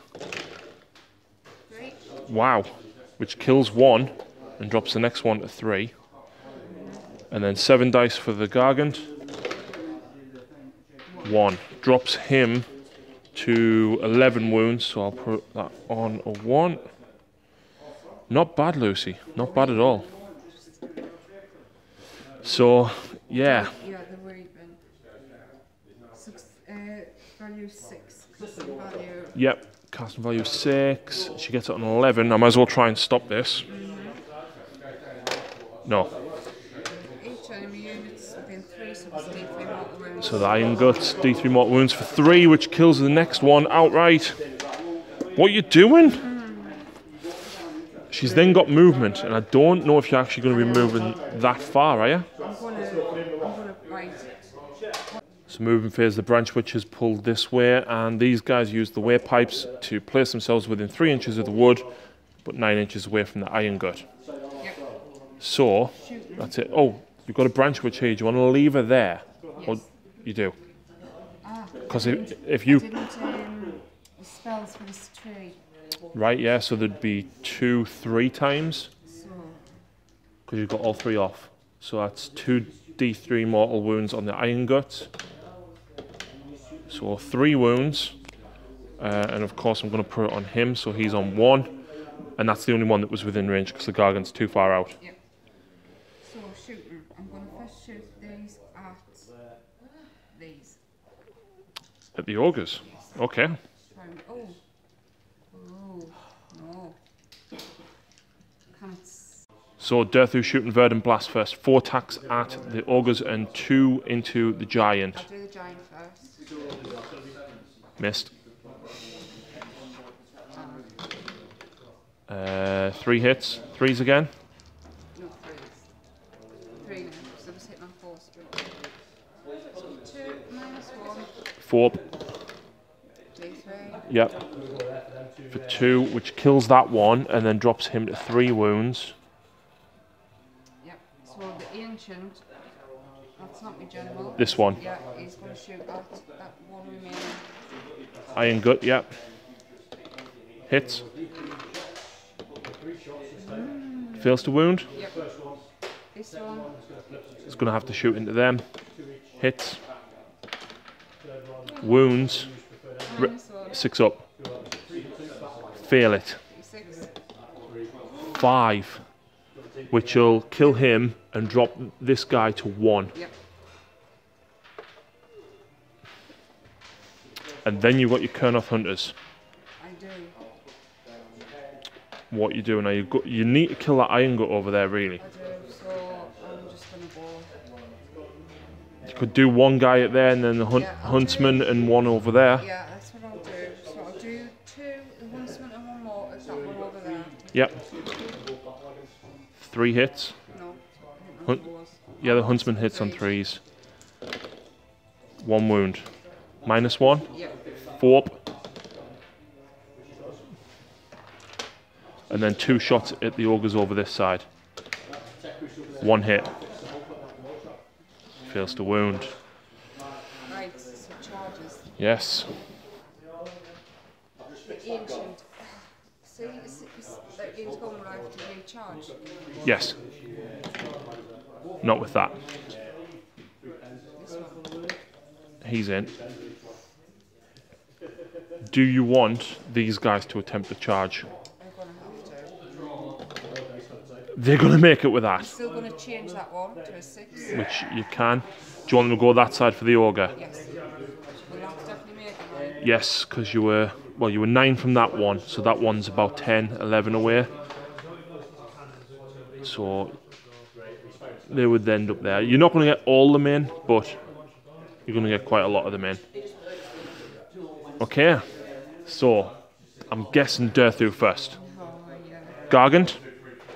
3. Wow. Which kills 1 and drops the next one to 3. And then 7 dice for the Gargant. 1. Drops him to 11 wounds. So I'll put that on a 1. Not bad, Lucy. Not bad at all. So, yeah. Yeah, the Reaping. Value 6. Custom value. Yep. Casting value 6. She gets it on 11. I might as well try and stop this. No. Each enemy units within 3, so it's D3 mortal wounds. So the Iron Guts, D3 mortal wounds for 3, which kills the next one outright. What are you doing? She's then got movement, and I don't know if you're actually going to be moving that far, are you? I'm gonna right. So moving phase, the Branch Witches pulled this way, and these guys use the way pipes to place themselves within 3 inches of the wood, but 9 inches away from the Iron Gut. Yep. So, that's it. Oh, you've got a Branch Witch here. Do you want to leave her there? Yes. Or you do? Because if I you... didn't spells for this tree. Right, yeah, so there'd be 2, 3 times. So, Because you've got all 3 off. So that's 2d3 mortal wounds on the Iron Guts. So 3 wounds. And of course I'm going to put it on him, so he's on 1. And that's the only one that was within range because the Gargant's too far out. yep. So shooting. I'm going to first shoot these at these. At the Ogres. Okay. Oh. Oh. No. Can't. So Dirthu shooting Verdant Blast first. 4 attacks at the Ogres and 2 into the Giant. I'll do the giant first. Missed. 3 hits. 3s again. No, 3s. 3 now, because I was hitting on 4 straight. So 2 minus 1. 4. D3. Yep. For 2, which kills that one and then drops him to 3 wounds. Yep. So the ancient, that's not my general. This one. Yeah, he's going to shoot at that one remaining. Iron Gut, yep. Hits. Fails to wound. Yep. This one. He's going to have to shoot into them. Hits. Wounds. Minus 1. 6 up. Fail it. D6. 5. Which will kill him and drop this guy to 1. Yep. And then you've got your Kurnoth Hunters. I do. What you doing now? You need to kill that Iron Gut over there, really. I do. So I'm just going to go. You could do one guy at there and then the Huntsman and one over there. Yeah, that's what I'll do. So I'll do 2, the huntsman and 1 more as that one over there. Yep. 3 hits. No. Hun yeah, the Huntsman hits on 3s. 1 wound. Minus 1. Yep. 4 up. And then 2 shots at the Ogres over this side. 1 hit. Fails to wound. Right, so charges. Yes. The ancient. See, that game's going where I have to recharge. Yes. Not with that. This one. He's in. Do you want these guys to attempt the charge? I'm going to have to. They're going to make it with I'm that, still going to change that one to a 6. which you can. Do you want them to go that side for the Ogre? Yes. We'll have to definitely make it, right? Yes, because you were well, you were 9 from that one, so that one's about 10, 11 away. So they would end up there. You're not going to get all them in, but you're going to get quite a lot of them in. Okay, so I'm guessing Durthu first. Gargant,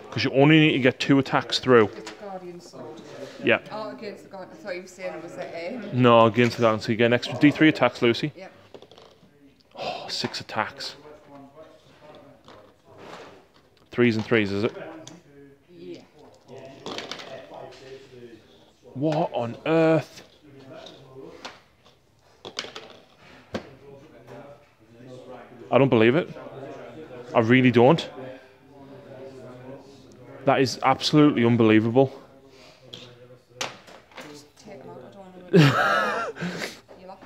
because you only need to get 2 attacks through. It's a Guardian Sword. Yeah. Oh, against the Guardian. I thought you were saying it was a... No, against the Gargant, so you get an extra D3 attacks, Lucy. Yep. Oh, 6 attacks. 3s and 3s, is it? Yeah. What on earth? I don't believe it. I really don't. That is absolutely unbelievable. Just take them out. I don't want to... You're up.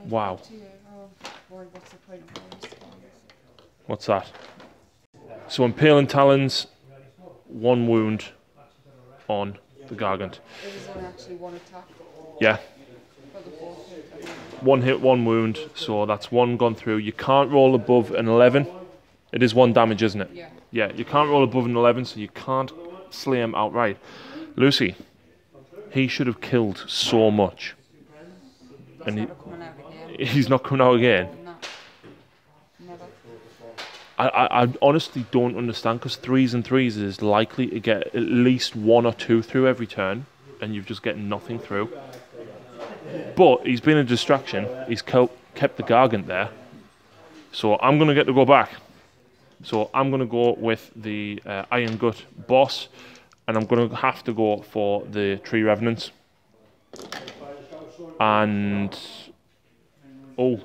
Wow. Oh, boy, what's the point of all this? What's that? So Impaling Talons, 1 wound on the Gargant. It was only actually 1 attack. Yeah. For the 4th hit. 1 hit, 1 wound, so that's 1 gone through. You can't roll above an 11. It is 1 damage, isn't it? Yeah. Yeah, you can't roll above an 11, so you can't slay him outright. Lucy, he should have killed so much. And he's not coming out again. No. Never. I honestly don't understand, because 3s and 3s is likely to get at least 1 or 2 through every turn, and you've just getting nothing through. But he's been a distraction. He's kept the Gargant there. So I'm going to get to go back. So I'm going to go with the Iron Gut boss, and I'm going to have to go for the Tree Revenants. And do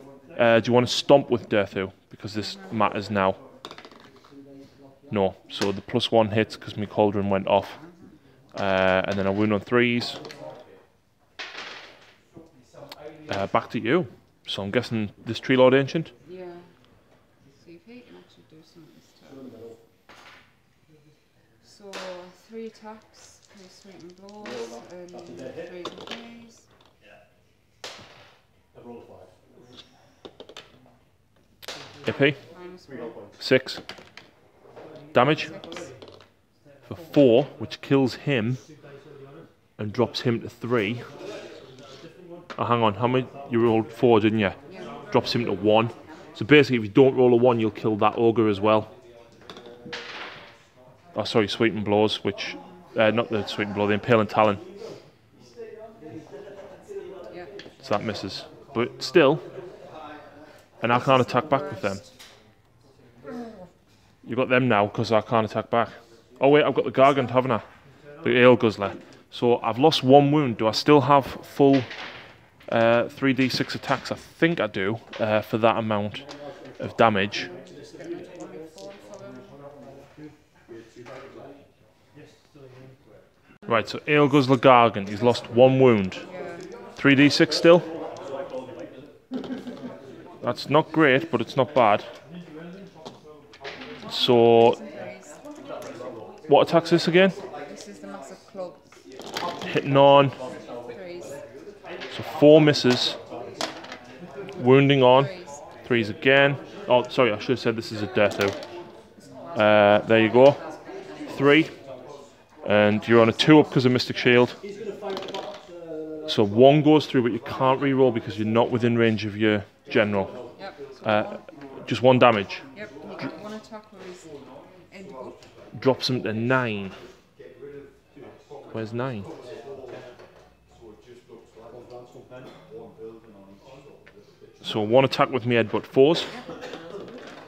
you want to stomp with Durthu? Because this matters now. No, so the +1 hits because my cauldron went off. And then I wound on 3s. Back to you. So I'm guessing this Tree Lord Ancient? Yeah. See if he can actually do something this turn. So 3 attacks, 3 sweeping blows, and 3 threes. I've rolled 5. AP? -1. 6. Damage? 6. For 4, which kills him and drops him to 3. Oh, hang on, how many? You rolled 4, didn't you? Yeah. Drops him to 1. So basically, if you don't roll a 1, you'll kill that ogre as well. Oh, sorry, Sweeping Blows, which... not the Sweeping Blow, the Impaling Talon. Yeah. So that misses. But still, and I can't attack back with them. You got them now, because I can't attack back. Oh wait, I've got the Gargant, haven't I? The Ale Guzzler. So I've lost 1 wound. Do I still have full 3d6 attacks? I think I do, for that amount of damage. Right, so Ale Guzzler Gargant, he's lost 1 wound. 3d6 still? That's not great, but it's not bad. So, what attack's this again? This is the massive club. Hitting on. 3s. So 4 misses. Wounding on. 3s. 3s again. Oh, sorry, I should have said this is a Durthu. There you go. 3. And you're on a 2 up because of Mystic Shield. So 1 goes through, but you can't re-roll because you're not within range of your general. Yep. Just 1 damage. Yep. You get 1 attack where he's end up. Drops him to 9. Where's 9? So 1 attack with me headbutt 4s.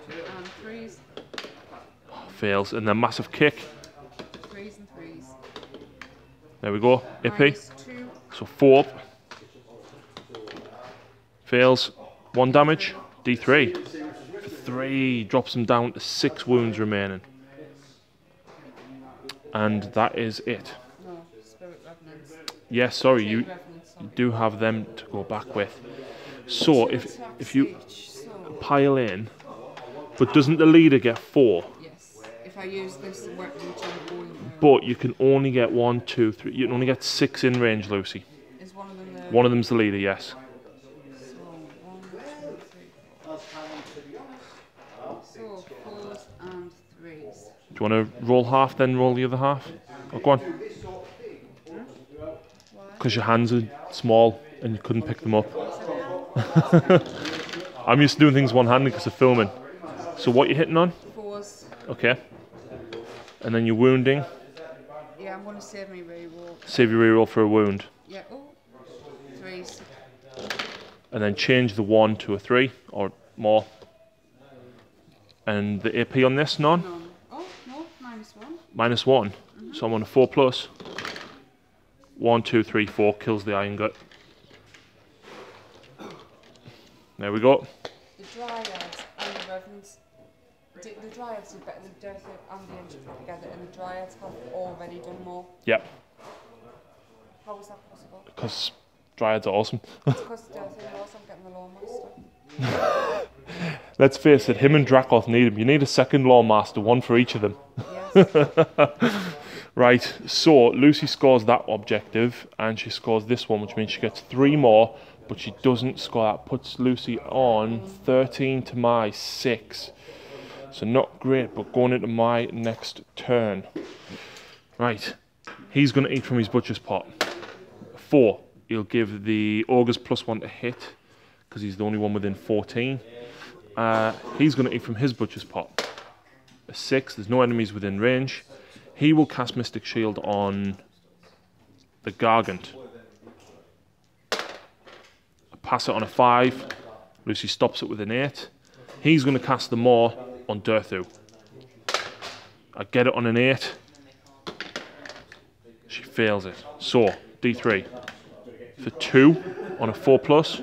And 3s. Fails. And then massive kick. 3s and 3s. There we go. AP. -2. So 4 up. Fails. 1 damage. D3. For 3. Drops him down to 6 wounds remaining. And that is it. No, Spirit Revenants. Yes, sorry, you Revenants, sorry. do have them to go back with. So if you pile in, but doesn't the leader get 4? Yes. If I use this weapon which I'm going to... But you can only get 1, 2, 3. You can only get 6 in range, Lucy. Is one of them the... One of them's the leader, yes. So, 1, So, 4s and 3s. Do you want to roll half, then roll the other half? Oh, go on. Why? Because your hands are small and you couldn't pick them up. I'm used to doing things one-handed because of filming. So what you hitting on? 4s. Okay. And then you're wounding. Yeah, I'm going to save me reroll. Save your reroll for a wound. Yeah, oh. 3s. And then change the 1 to a 3 or more. And the AP on this, none? None. Oh, no, -1. -1. So I'm on a 4+. 1, 2, 3, 4 kills the Iron Gut. There we go. The Dryads and the Revenants. The Dryads did better than Death and the Ancient put together, and the Dryads have already done more. Yep. How is that possible? Because Dryads are awesome. It's because Death and Loss, I'm getting the Lawmaster. Let's face it, him and Dracoth need him. You need a second Lawmaster, one for each of them. Yes. Right, so Lucy scores that objective and she scores this one, which means she gets 3 more, but she doesn't score that. Puts Lucy on 13 to my 6. So not great, but going into my next turn. Right, he's going to eat from his butcher's pot. 4, he'll give the Ogres +1 to hit, because he's the only one within 14. He's going to eat from his butcher's pot. A 6, there's no enemies within range. He will cast Mystic Shield on the Gargant. Pass it on a 5. Lucy stops it with an 8. He's going to cast the Maw on Durthu. I get it on an 8. She fails it. So, D3. For 2 on a 4+.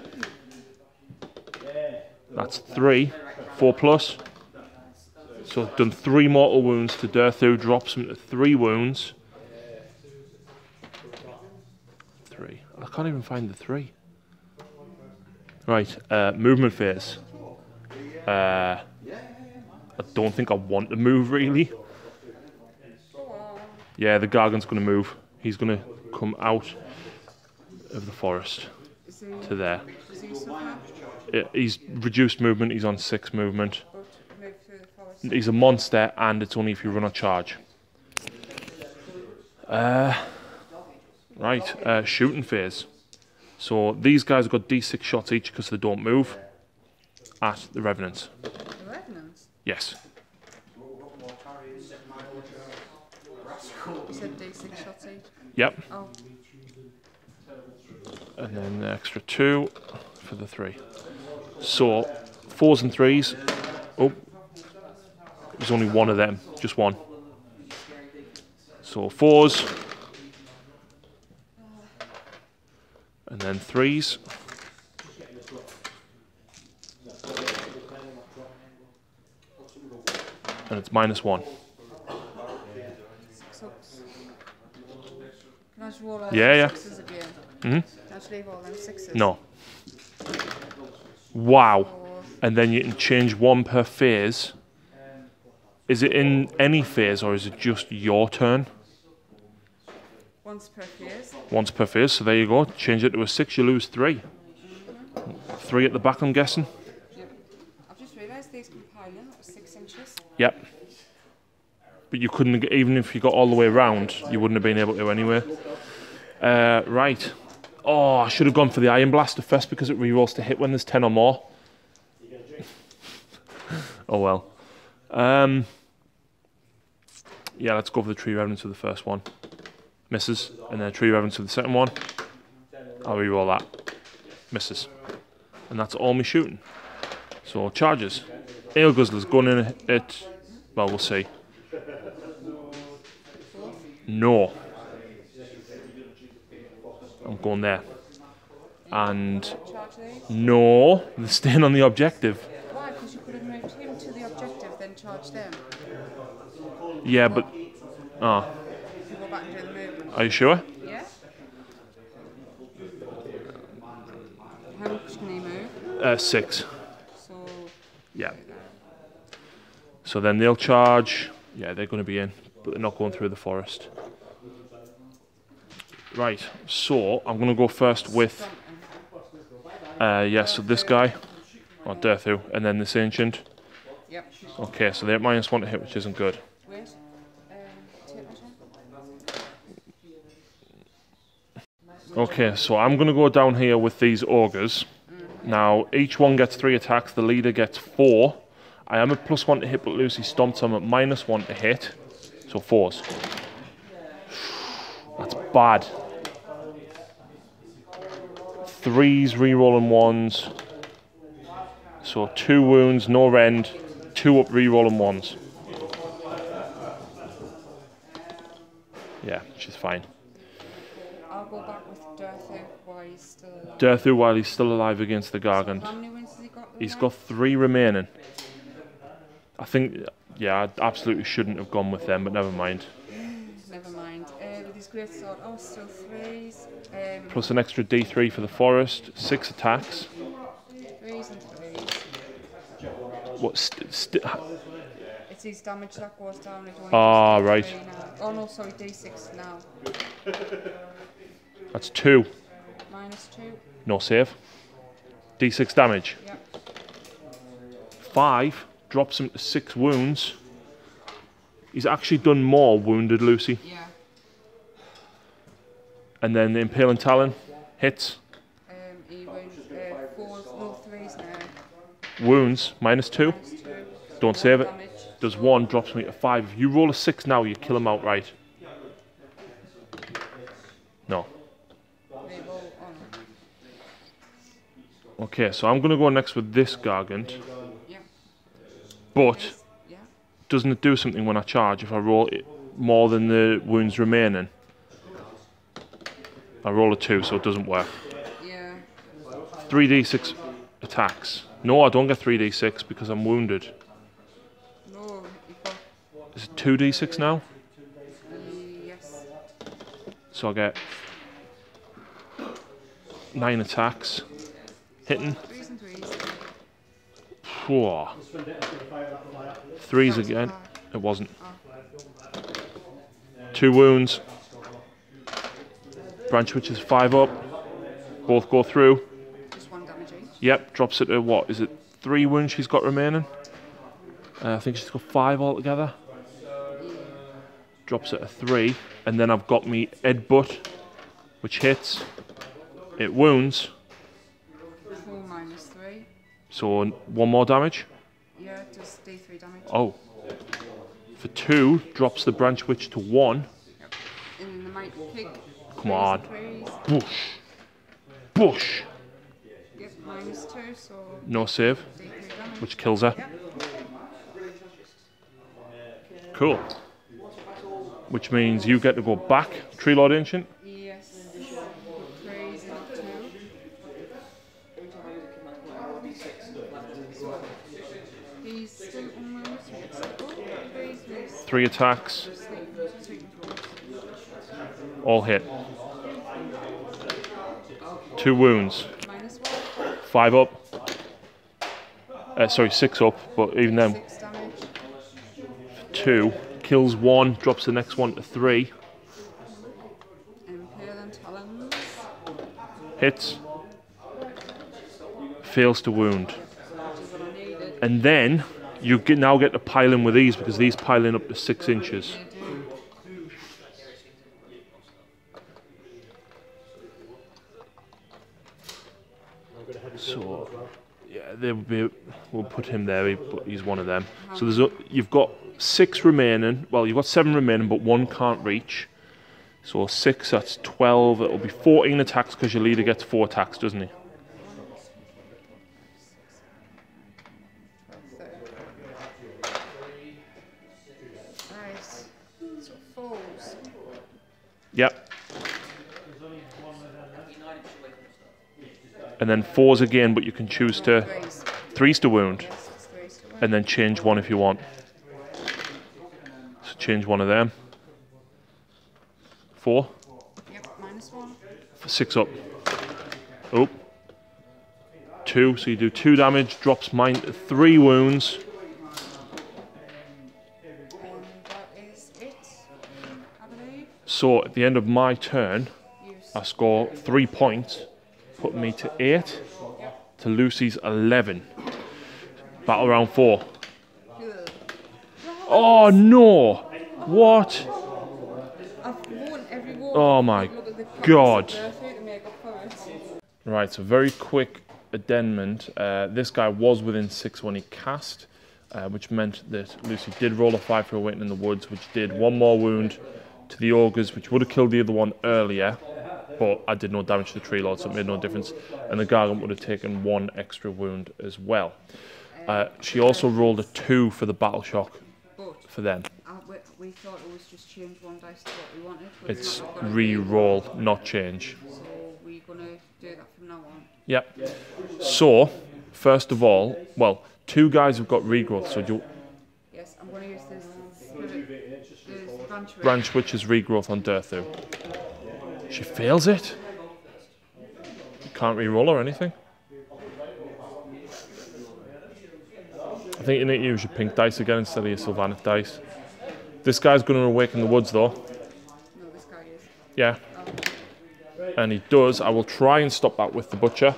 That's 3. 4+. So I've done 3 mortal wounds to Durthu, drops him to 3 wounds. 3. I can't even find the 3. Right, movement phase. I don't think I want to move really. Yeah, the Gargant's going to move. He's going to come out of the forest to there. He's reduced movement, he's on 6 movement. He's a monster and it's only if you run a charge. Right, shooting phase. So these guys have got D6 shots each because they don't move at the Revenants. The Revenants? Yes. You said D6 shots each? Yep. Oh. And then the extra 2 for the 3. So 4s and 3s. Oh. There's only one of them, just one. So 4s. And then 3s. And it's -1. 6 hooks. Can I just roll out Yeah. 6s again? Mm-hmm. Can I just leave all them 6s? No. Wow. And then you can change 1 per phase. Is it in any phase or is it just your turn? Once per phase. Once per phase, so there you go. Change it to a 6, you lose 3. 3 at the back, I'm guessing? Yep. I've just realised these compiling at 6 inches. Yep. But you couldn't, even if you got all the way around, you wouldn't have been able to anyway. Right. Oh, I should have gone for the Iron Blaster first because it rerolls to hit when there's 10 or more. Oh well. Yeah, let's go for the Tree Revenants for the first one. Misses. And then Tree Revenants for the second one. I'll reroll that. Misses. And that's all my shooting. So, charges. Ale Guzzler's going in at... Well, we'll see. No. I'm going there. And... Charge these? No. They're staying on the objective. Why? Because you could have moved him to the objective, then charge them. Yeah, but... Ah. If you go back and do the movement. Are you sure? Yeah? How much can he move? 6. So... Yeah. So then they'll charge. Yeah, they're going to be in, but they're not going through the forest. Right, so I'm going to go first with... yeah, so this guy. Or Durthu, and then this Ancient. Yep. Okay, so they're -1 to hit, which isn't good. Wait. Tape measure. Okay, so I'm going to go down here with these Ogres. Now, each one gets 3 attacks, the leader gets 4. I am at +1 to hit, but Lucy stomps, I'm at -1 to hit. So 4s. That's bad. 3s, rerolling 1s. So 2 wounds, no rend, 2 up, rerolling 1s. Yeah, she's fine. I'll go back with Durthu while he's still alive. Durthu while he's still alive against the Gargant. How many wins has he got? He's got 3 remaining. I think, yeah, I absolutely shouldn't have gone with them, but never mind. Never mind. With his great sword, oh, still 3s. Plus an extra D3 for the forest, 6 attacks. 3s and 3s. What? It's his damage that goes down. It only Ah, goes right. D3 now. Oh no, sorry, D6 now. That's 2. -2. No save. D6 damage. Yep. 5 drops him to 6 wounds. He's actually done more, wounded Lucy. Yeah. And then the Impaling Talon hits. He went 4s, no 3s now. Wounds, -2. -2. Don't save it. Damage. Does 1, drops me to 5. If you roll a 6 now, you kill him outright. No. Reroll on. Okay, so I'm going to go next with this Gargant. Yeah. But Yeah. doesn't it do something when I charge if I roll it more than the wounds remaining? I roll a 2, so it doesn't work. Yeah. 3d6 attacks. No, I don't get 3d6 because I'm wounded. No, you got. Is it 2d6 now? Yes. So I get 9 attacks. Hitting. 3s and 3s. Whoa. 3s again. It wasn't. 2 wounds. Branch Witch is 5 up. Both go through. Just 1 damage each. Yep, drops it to what? Is it 3 wounds she's got remaining? I think she's got 5 altogether. Drops it to 3. And then I've got me Headbutt, which hits. It wounds. 4 -3. So 1 more damage. Yeah, just D3 damage. Oh. For 2, drops the Branch Witch to 1. Yep. And then the Mighty Pig. Come on. 3s. Bush. Bush. Yep, -2, so No save, D3 damage. which kills her. Yep. Cool. Which means you get to go back, Tree Lord Ancient. Yes. Put 3s in 2. He's still unwounded, so it's like, oh, 3s with 3 attacks, sleep and force. all hit. 2 wounds, -1. 5 up. Sorry, 6 up, but even then, 6 damage. 2. Kills 1, drops the next one to 3. Impaling Talons. Hits. Fails to wound. Which is what I needed. And then, you now get to pile in with these, because these pile in up to 6 inches. They do. So, yeah, there would be. We'll put him there. But he's one of them. So you've got 6 remaining. Well, you've got 7 remaining, but 1 can't reach. So 6. That's 12. It'll be 14 attacks because your leader gets 4 attacks, doesn't he? Nice. So 4s. Yep. And then 4s again, but you can choose to 3s. 3s to wound, Yes, it's 3s to win. and then change 1 if you want. So change 1 of them. 4, Yep, -1. 6 up. Oh. 2, so you do 2 damage, drops mine to 3 wounds. And that is it, I believe. So at the end of my turn, Use. I score 3 points, putting me to 8, to Lucy's 11. Battle round 4. Oh no! What? I've won every war. Oh my Look at the God. to make up for it. Right, so very quick addendum. This guy was within 6 when he cast, which meant that Lucy did roll a 5 for a waiting in the woods, which did 1 more wound to the Ogors, which would have killed the other one earlier, but I did no damage to the tree lord, so it made no difference. And the Gargant would have taken 1 extra wound as well. She also rolled a 2 for the battle shock for them. We thought it was just change 1 dice to what we wanted. It's re-roll, not change. So we're going to do that from now on. Yep. So, first of all, well, 2 guys have got regrowth, so do you... Yes, I'm going to use this branch which is regrowth on Durthu. She fails it. You can't re-roll or anything. I think you need to use your pink dice again instead of your Sylvaneth dice. This guy's going to awaken the woods though. No, this guy is. Yeah. And he does. I will try and stop that with the butcher.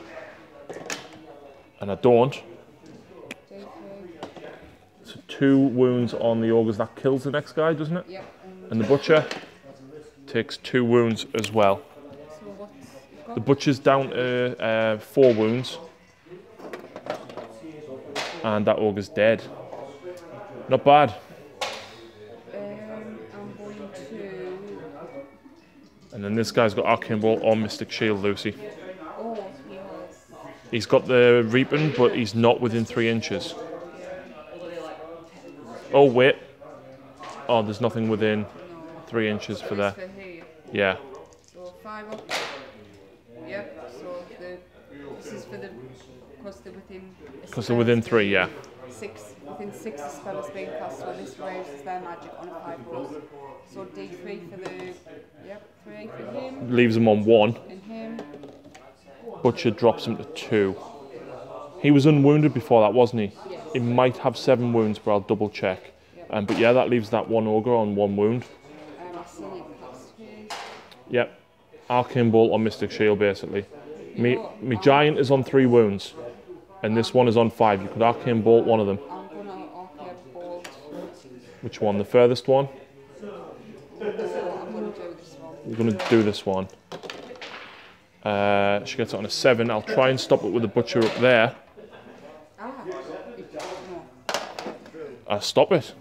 And I don't. So 2 wounds on the Ogres. That kills the next guy, doesn't it? Yeah. And the butcher takes 2 wounds as well. So what's The butcher's down to 4 wounds. And that Ogre's dead. Not bad. I'm going to... And then this guy's got Arcane Bolt or Mystic Shield, Lucy. Oh, he has... He's got the Reaping, but he's not within 3 inches. Oh, wait. Oh, there's nothing within 3 inches for there. Yeah. So 5 up. Yep, so this is for the... Because they're within 3, yeah. 6, within 6 the spell is being cast, so this raises their magic on a 5+. So D3 for the... Yep, 3 for him. Leaves him on 1. And him. Butcher drops him to 2. He was unwounded before that, wasn't he? Yes. He might have 7 wounds, but I'll double check. Yep. But yeah, that leaves that one Ogre on 1 wound. I still need to cast his. Yep. Arcane Bolt or Mystic Shield, basically. Me Giant is on 3 wounds. And this one is on 5. You could Arcane Bolt one of them. I'm going to Arcane Bolt. Which one? The furthest one? I'm going to do this one. You're going to do this one. She gets it on a 7. I'll try and stop it with the butcher up there. No. Stop it.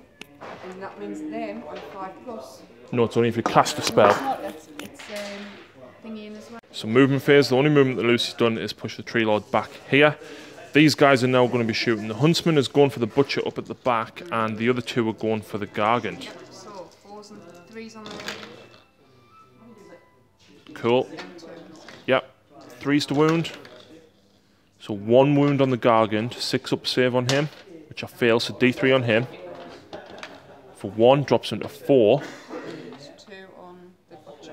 And that means them on 5+. No, it's only if you cast a spell. It's not, it's thingy in as well. So movement phase, the only movement that Lucy's done is push the Tree Lord back here. These guys are now going to be shooting. The Huntsman is going for the Butcher up at the back, and the other 2 are going for the Gargant. Yep, so 4s and 3s on the... Cool. Yep. 3s to wound. So 1 wound on the Gargant, 6 up save on him, which I fail, so D3 on him. For 1, drops him to 4. 2 on the Butcher.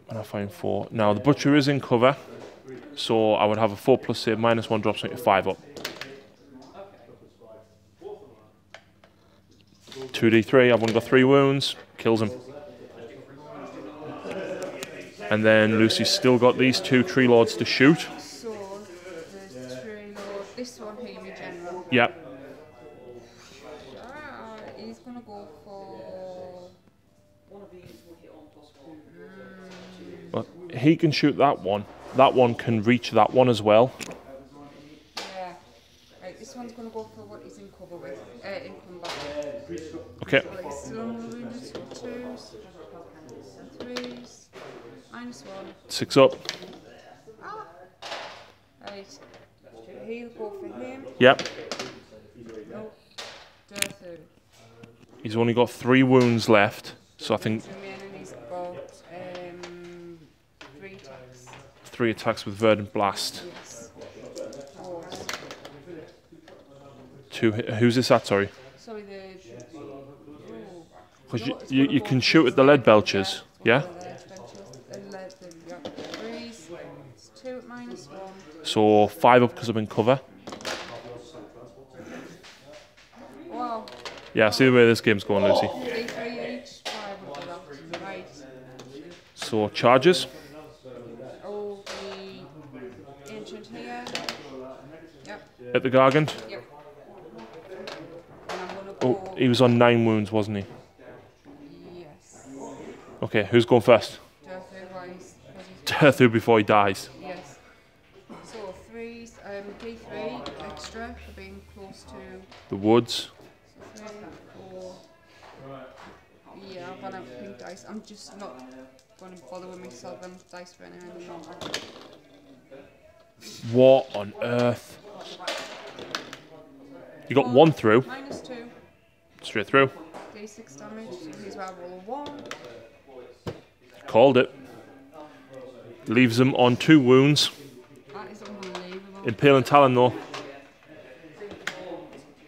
And I find 4. Now the Butcher is in cover, so I would have a 4+ save, -1 drops me to 5 up. 2d3, I've only got 3 wounds, kills him. And then Lucy's still got these 2 Tree Lords to shoot. So the Tree Lord, this one here, my general. Yep. He's going to go for... But he can shoot that one. That one can reach that one as well. Yeah. Right, this one's going to go for what he's in cover with, in combat. Okay. So he's still on the wounded, so 2s and 3s, -1. 6 up. Right. He'll go for him. Yep. No. Durthu. He's only got 3 wounds left, so I think Remaining, he's got 3 attacks. 3 attacks with Verdant Blast. Yes. 2 hit. Who's this at, sorry? Sorry, the... Because you can shoot at the lead belchers, yeah? 3s, it's 2 at -1. So 5 up because I'm in cover. Wow. Yeah, see the way this game's going, Lucy. 3 each, 5 would be that. Right. So charges. Oh, the ancient here. Yep. At the Gargant. Yep. Oh, he was on 9 wounds, wasn't he? Yes. Okay, who's going first? Durthu before he dies. Yes. So threes, D3 extra for being close to The woods. so 3, 4. Yeah, I've run out of pink dice. I'm just not going to bother with myself and dice for anything anymore. What on earth? You got 1 through. -2. Straight through. D6 damage. Here's where I roll a 1. Called it. Leaves him on 2 wounds. That is unbelievable. Impale and Talon though.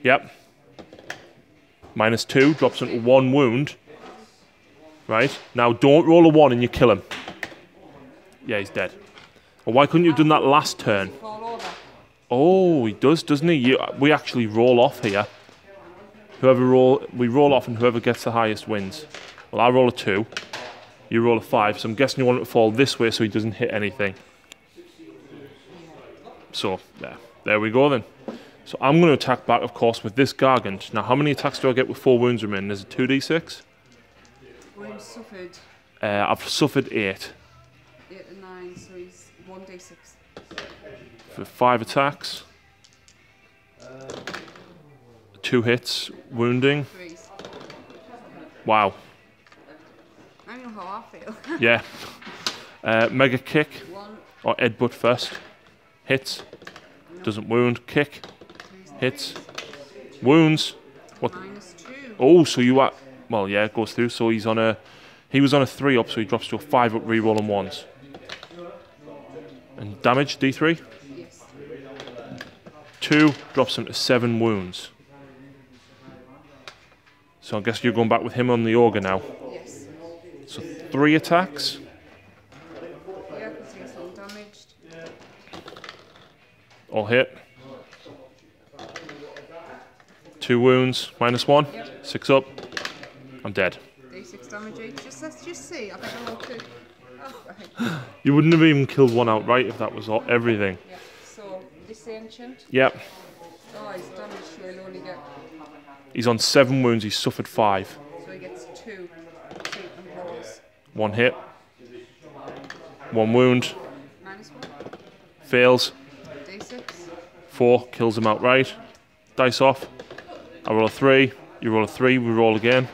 Yep. -2, drops into 1 wound. Right, now don't roll a 1 and you kill him. Yeah, he's dead. Well, why couldn't you have done that last turn? Fall over. Oh, he does, doesn't he? We actually roll off here. We roll off and whoever gets the highest wins. Well, I roll a 2. You roll a 5, so I'm guessing you want him to fall this way so he doesn't hit anything. So, there we go then. So I'm going to attack back, of course, with this Gargant. Now, how many attacks do I get with 4 wounds remaining? Is it 2d6? Wounds suffered. I've suffered 8. 8 and 9, so he's 1d6. For 5 attacks. 2 hits, wounding. 3s. Wow. I know how I feel. Yeah. Mega kick, 1, or headbutt first. Hits. Doesn't wound. Kick. Hits. Wounds. What? -2. Oh, so you are... Well, yeah, it goes through. So he's on a... He was on a 3 up, so he drops to a 5 up, re-rolling 1s. And damage, D3. Yes. 2 drops him to 7 wounds. So I guess you're going back with him on the Ogre now. Yes. So 3 attacks. Yeah, I can see it's undamaged. All hit. 2 wounds, -1. Yep. 6 up. I'm dead. D6 damage each. Let's just see. I think I rolled 2. Oh, right. You wouldn't have even killed one outright if that was everything. Yeah. So this ancient. Yep. Oh, he's damaged, so he'll only get. He's on 7 wounds, he's suffered 5. So he gets 2 and rolls. 1 hit. 1 wound. -1. Fails. D6. 4, kills him outright. Dice off. I roll a 3, you roll a 3, we roll again.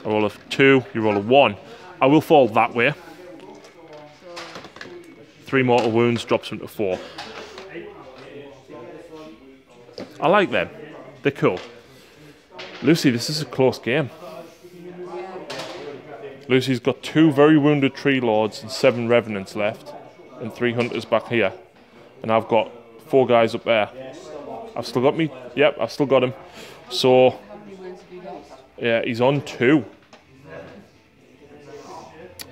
I roll a 2, you roll a 1. I will fall that way. 3 mortal wounds, drops him to 4. I like them. They're cool. Lucy, this is a close game. Lucy's got 2 very wounded tree lords and 7 revenants left, and 3 hunters back here. And I've got 4 guys up there. I've still got me. Yep, I've still got him. So, How many wounds have you lost? yeah, he's on 2.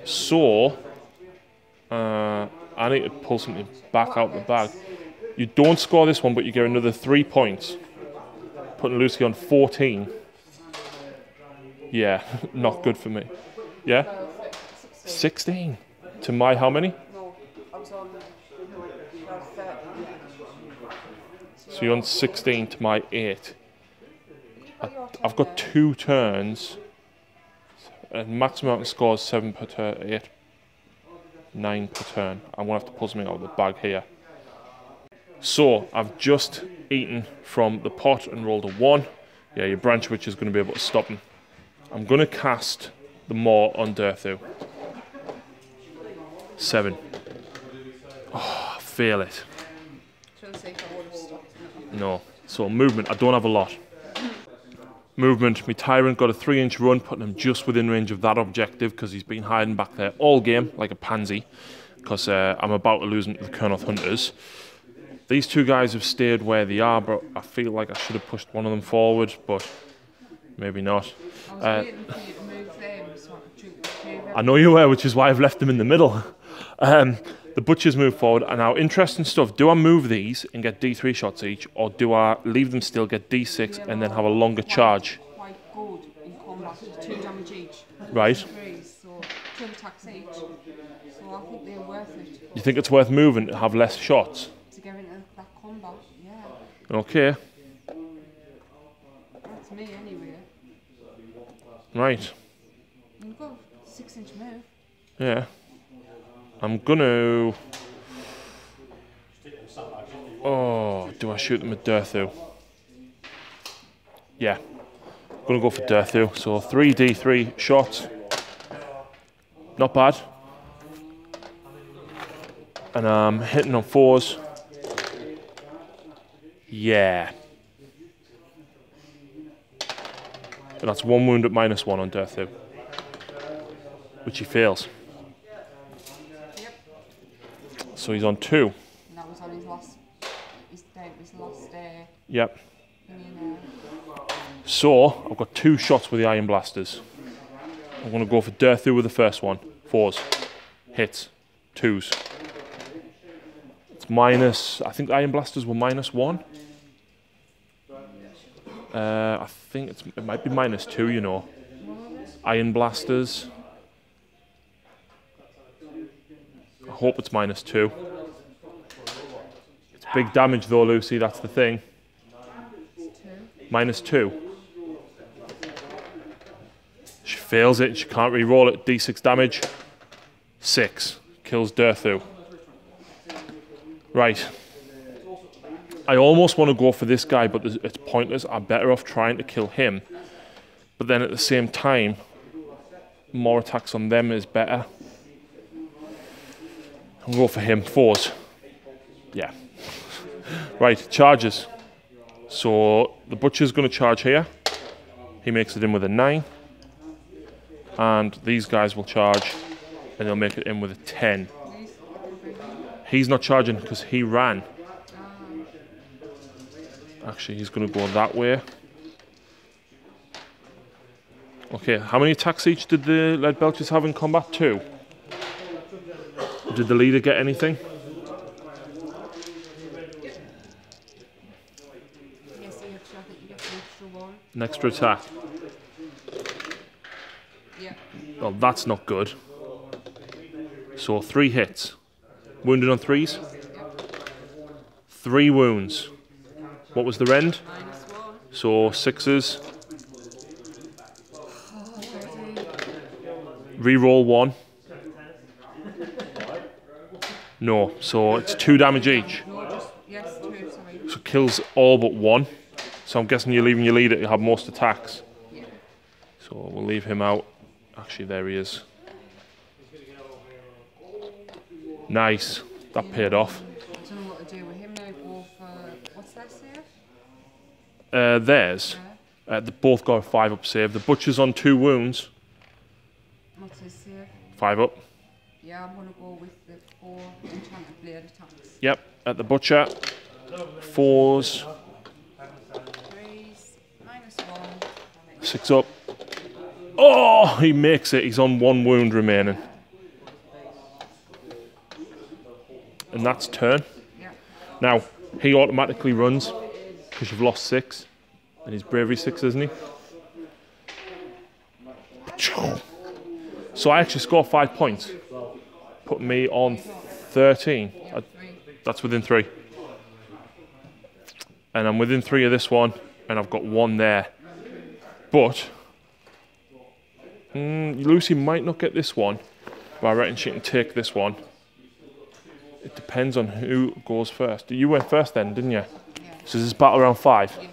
So, I need to pull something back out the bag. You don't score this one, but you get another 3 points. Putting Lucy on 14. Yeah, not good for me. Yeah? 16. To my how many? No, I was on 30. So you're on 16 to my 8. I've got 2 turns. And maximum amount of score is 7 per turn, 8. 9 per turn. I'm going to have to pull something out of the bag here. So, I've just eaten from the pot and rolled a 1. Yeah, your branch witch is going to be able to stop him. I'm going to cast the Maw on Durthu. 7. Oh, fail it. Trying to see if I would have stopped. No. So, movement. I don't have a lot. Movement. My Tyrant got a 3-inch run, putting him just within range of that objective because he's been hiding back there all game like a pansy because I'm about to lose him to the Kernoth Hunters. These 2 guys have stayed where they are, but I feel like I should have pushed one of them forward, but maybe not. I was waiting for you to move them so I could shoot the I know you were, which is why I've left them in the middle. The butchers move forward, and now interesting stuff. Do I move these and get D3 shots each, or do I leave them still, get D6, and then have a longer charge? Quite good in combat, 2 damage each. Right. 3s, so 2 attacks each. So I think they're worth it You think it's worth moving to have less shots? to get into that combat. Yeah, Okay. that's me anyway. Right. You can go 6-inch move. Yeah. I'm gonna... Oh, do I shoot them with Dirthu? Yeah. I'm gonna go for Dirthu. So 3d3 shots. Not bad. And I'm hitting on 4s. Yeah. And that's 1 wound at -1 on Dirthu. Which he fails. Yep. So he's on 2. And that was on his last. His last day. Yep. So I've got 2 shots with the Iron Blasters. I'm going to go for Dirthu with the first one. 4s. Hits. 2s. It's minus... I think Iron Blasters were -1. I think it might be -2, you know. Iron Blasters. I hope it's -2. It's big damage though, Lucy, that's the thing. -2. She fails it, she can't re-roll it. D6 damage. 6. Kills Dirthu. Right. I almost want to go for this guy, but it's pointless. I'm better off trying to kill him. But then at the same time, more attacks on them is better. I'll go for him. 4s. Yeah. Right, charges. So the butcher's going to charge here. He makes it in with a 9. And these guys will charge, and they'll make it in with a 10. He's not charging because he ran. Actually, he's going to go that way. Okay, how many attacks each did the Lead Belchers have in combat? 2. Did the leader get anything? Yes, I think you get an extra 1. An extra attack. Yeah. Well, that's not good. So 3 hits. Wounded on 3s. 3 wounds. What was the rend? -1. So 6s. Reroll 1. No, so it's 2 damage each. No, just, yes, 2, sorry. So kills all but 1. So I'm guessing you're leaving your leader to have most attacks. Yeah. So we'll leave him out. Actually, there he is. Nice. That paid off. I don't know what to do with him now. Go for, what's that save? Theirs. They both got a 5 up save. The butcher's on 2 wounds. What's his save? 5 up. Yeah, I'm going to go with the 4 enchanted blade attacks. Yep, at the butcher. 4s. 3s, -1. 6 up. Oh, he makes it. He's on 1 wound remaining. And that's turn. Yeah. Now, he automatically runs because you've lost 6. And he's bravery 6, isn't he? So I actually score 5 points. Putting me on 13. Yeah, 3. That's within 3. And I'm within 3 of this one. And I've got 1 there. But Lucy might not get this one. But I reckon she can take this one. It depends on who goes first. You went first then, didn't you? Yeah. So this is battle round 5. Yes.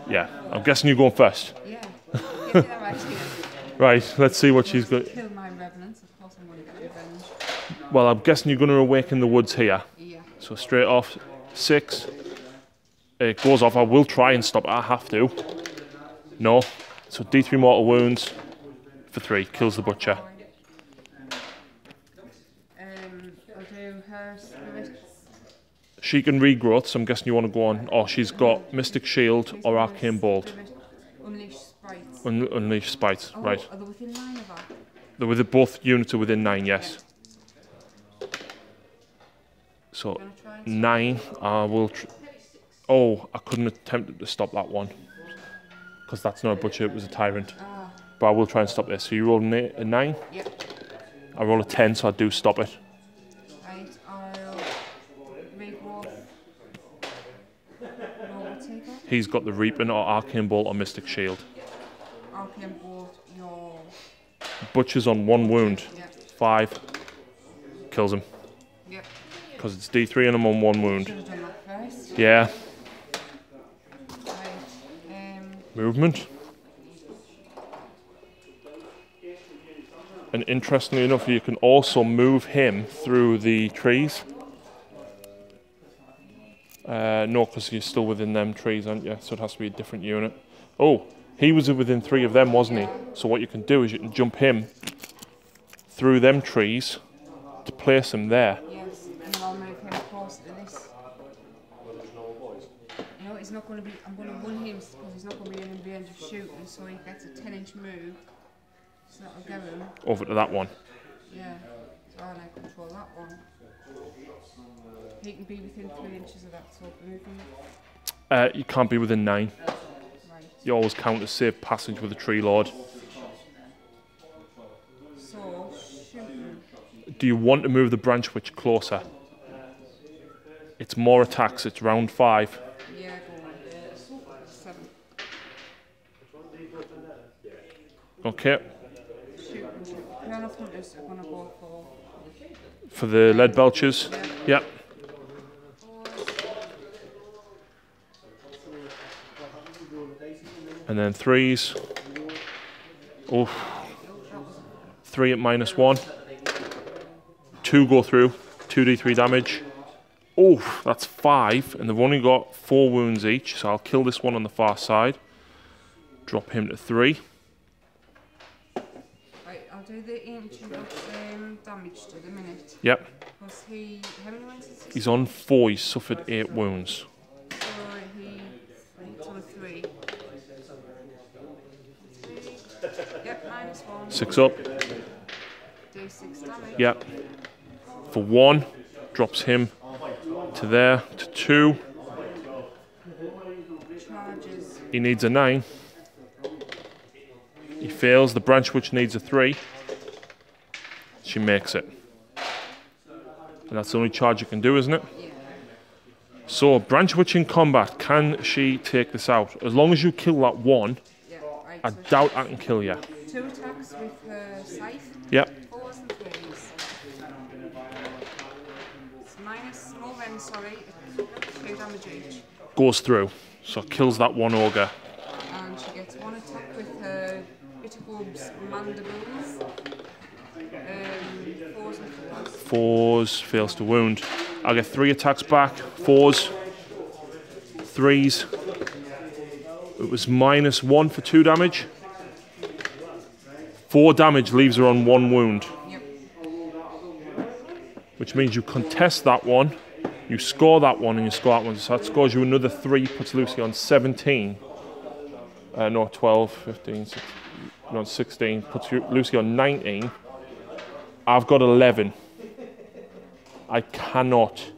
Yeah, I'm guessing you're going first. Yeah. Give me that right here. Right, let's see what she's got. Kill my revenants. Of course I'm going to get revenge. Well, I'm guessing you're going to awaken the woods here. Yeah. So straight off, 6. It goes off. I will try and stop it. I have to. No. So D3 mortal wounds for 3. Kills the butcher. I'll do her spirits. She can regrowth, so I'm guessing you want to go on. Oh, she's got Mystic Shield or Arcane Bolt. Unleash sprites. Unleash Spites, Oh, right. are they within 9 of that? They're with both units are within 9, yes. So Gonna try and 9. I will. Oh, I couldn't attempt to stop that one because that's not a butcher; it was a tyrant. But I will try and stop this. So you roll a 9. Yep. I roll a 10, so I do stop it. Right, I'll regrowth. No, we'll take that. He's got the Reaping or Arcane Bolt or Mystic Shield. Arcane Bolt, your... Butcher's on 1 wound. Yeah. 5. Kills him. Yeah. Because it's D3 and I'm on 1 wound. Should have done that first. Yeah. Right. Movement. And interestingly enough, you can also move him through the trees. No, because you're still within them trees, aren't you? So it has to be a different unit. Oh, he was within 3 of them, wasn't he? So what you can do is you can jump him through them trees to place him there. Yes, and then I'll move him close to this. No, he's not going to be... I'm going to run him because he's not going to be in range of shooting, so he gets a 10-inch move. So that'll give him... Over to that one. Yeah, so I control that one. He can be within 3 inches of that sort of movement. You can't be within 9. Right. You always count as safe passage with a Tree Lord. So, shooting. Do you want to move the Branch Witch closer? It's more attacks, it's round 5. Yeah, go on. 7. Okay. Shooting. None of them is going to go For the lead belchers? Yeah. Yep. And then 3s. Oh. 3 at -1. 2 go through. 2d3 damage. Oh, that's 5. And they've only got 4 wounds each. So I'll kill this one on the far side. Drop him to 3. Right, I'll do the ancient damage to the minute. Yep. Because how many wounds is he? He's on 4. He's suffered 8 wounds. So he's on 3. Yep, -1. 6 up. Do 6 damage. Yep. For 1, drops him to there, to 2. Charges. He needs a 9. He fails. The Branch Witch needs a 3. She makes it. And that's the only charge you can do, isn't it? Yeah. So, Branch Witch in combat, can she take this out? As long as you kill that 1, Yeah, right. I So doubt I can kill you. 2 attacks with her scythe. Yep. 4s and 3s. It's sorry. It's 2 damage each. Goes through. So, kills that 1 ogre. And she gets 1 attack with her Bittergob's mandibles. 4s and 4s. 4s, fails to wound. I'll get 3 attacks back. 4s, 3s. It was -1 for 2 damage. 4 damage leaves her on 1 wound. Yep. Which means you contest that one, you score that one, and you score that one. So that scores you another 3, puts Lucy on 17. No, 12, 15, 16, no, 16. Puts Lucy on 19. I've got 11. I cannot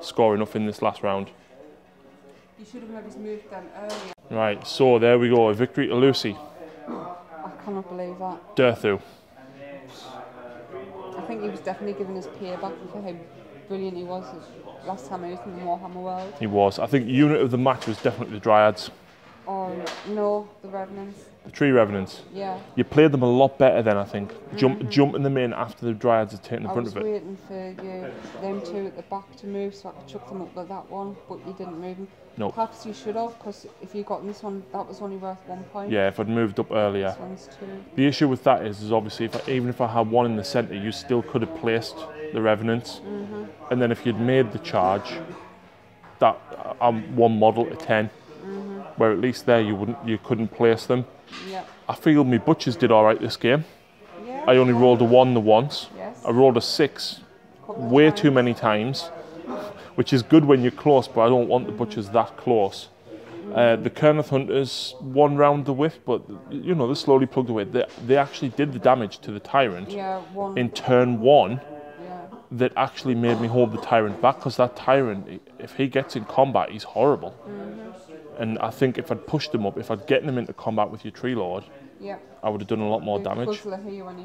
score enough in this last round. You should have maybe moved them earlier. Right, so there we go. A victory to Lucy. I cannot believe that. Durthu. I think he was definitely giving us payback for how brilliant he was last time he was in the Warhammer world. He was. I think unit of the match was definitely the Dryads. Or, no, the Revenants. The Tree Revenants. Yeah. You played them a lot better then, I think. Jumping them in after the Dryads had taken the brunt of it. I was waiting for them 2 at the back to move so I could chuck them up with that one, but you didn't move them. No. Perhaps you should have, because if you got this one, that was only worth 1 point. Yeah, if I'd moved up earlier. This one's 2. The issue with that is obviously, even if I had 1 in the centre, you still could have placed the Revenants. And then if you'd made the charge, that I'm 1 model to 10. Where at least there you couldn't place them. Yeah. I feel my Butchers did alright this game. Yeah. I only rolled a 1 the once. Yes. I rolled a 6 way too many times, which is good when you're close, but I don't want the Butchers that close. The Kerneth Hunters 1 round the whiff, but you know, they slowly plugged away. They actually did the damage to the Tyrant in turn 1 that actually made me hold the Tyrant back, because that Tyrant, if he gets in combat, he's horrible. And I think if I'd pushed him up, if I'd gotten him into combat with your Tree Lord, Yeah. I would have done a lot more damage. Guzzler here when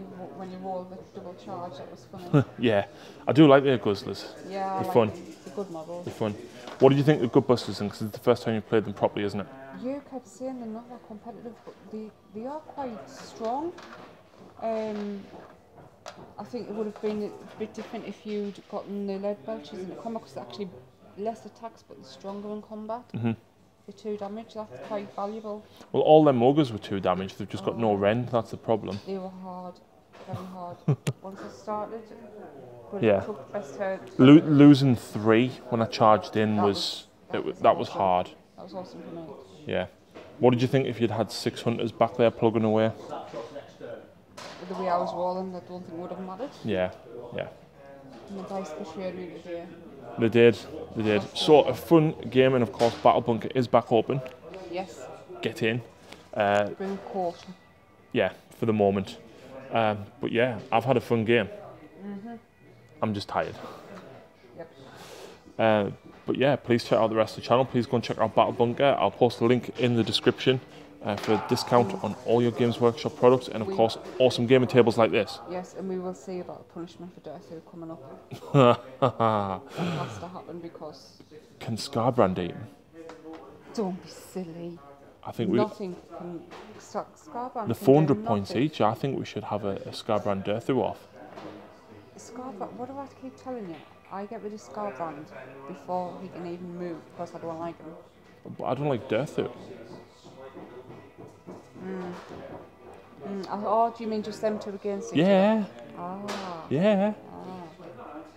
you roll the double charge, that was funny. Yeah, I do like the Guzzlers. Yeah, They're fun. It's a good model. They're fun. What did you think of Gutbusters then? Because it's the first time you played them properly, isn't it? You kept saying they're not that competitive, but they are quite strong. I think it would have been a bit different if you'd gotten the lead belches in the combat, because they're actually less attacks, but they're stronger in combat. The 2 damage, that's quite valuable. Well, all them ogres were 2 damage. They've just got no rend. That's the problem. They were hard, very hard. Once I started, but Yeah. it took best hurt. Losing 3 when I charged in That was was hard. That was awesome for me. Yeah. What did you think if you'd had 6 hunters back there plugging away? With the way I was rolling, I don't think would have mattered. Yeah, yeah. And the dice betrayed me today. They did. So a fun game, and of course Battle Bunker is back open. Yes. Get in. Bring caution. Yeah, for the moment. But yeah, I've had a fun game. I'm just tired. Yep. But yeah, please check out the rest of the channel. Please go and check out Battle Bunker. I'll post a link in the description for a discount on all your Games Workshop products, and of course, awesome gaming tables like this. Yes, and we will see about the punishment for Darcy coming up. It has to happen because... Can Scarbrand eat him? Don't be silly. I think Nothing can stop Scarbrand. the can 400 do points nothing. each. I think we should have a Scarbrand Durthu off. Scarbrand, what do I have to keep telling you? I get rid of Scarbrand before he can even move because I don't like him. But I don't like Durthu. Oh, do you mean just them 2 against each Yeah, other? yeah.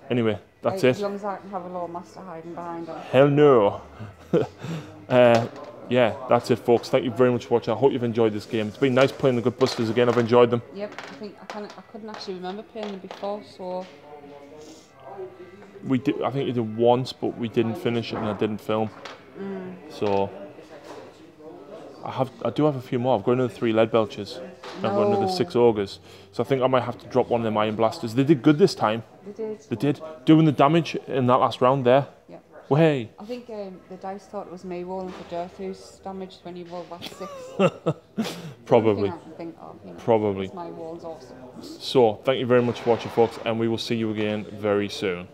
Anyway, that's As it. long as I can have a Lord Master hiding behind him. Hell no. Yeah, that's it, folks. Thank you very much for watching. I hope you've enjoyed this game. It's been nice playing the Gutbusters again. I've enjoyed them. Yep, I couldn't actually remember playing them before, so... We did. I think we did once, but we didn't finish it, and I didn't film. So I do have a few more. I've got another 3 lead belches. I've got another 6 ogres. So I think I might have to drop one of them iron blasters. They did good this time. They did. They did. Doing the damage in that last round there. Yep. Way. I think the dice thought it was me rolling for Durthu's damage when he rolled that 6. Probably. I can think of, you know, Probably. My roll's awesome. So thank you very much for watching, folks, and we will see you again very soon.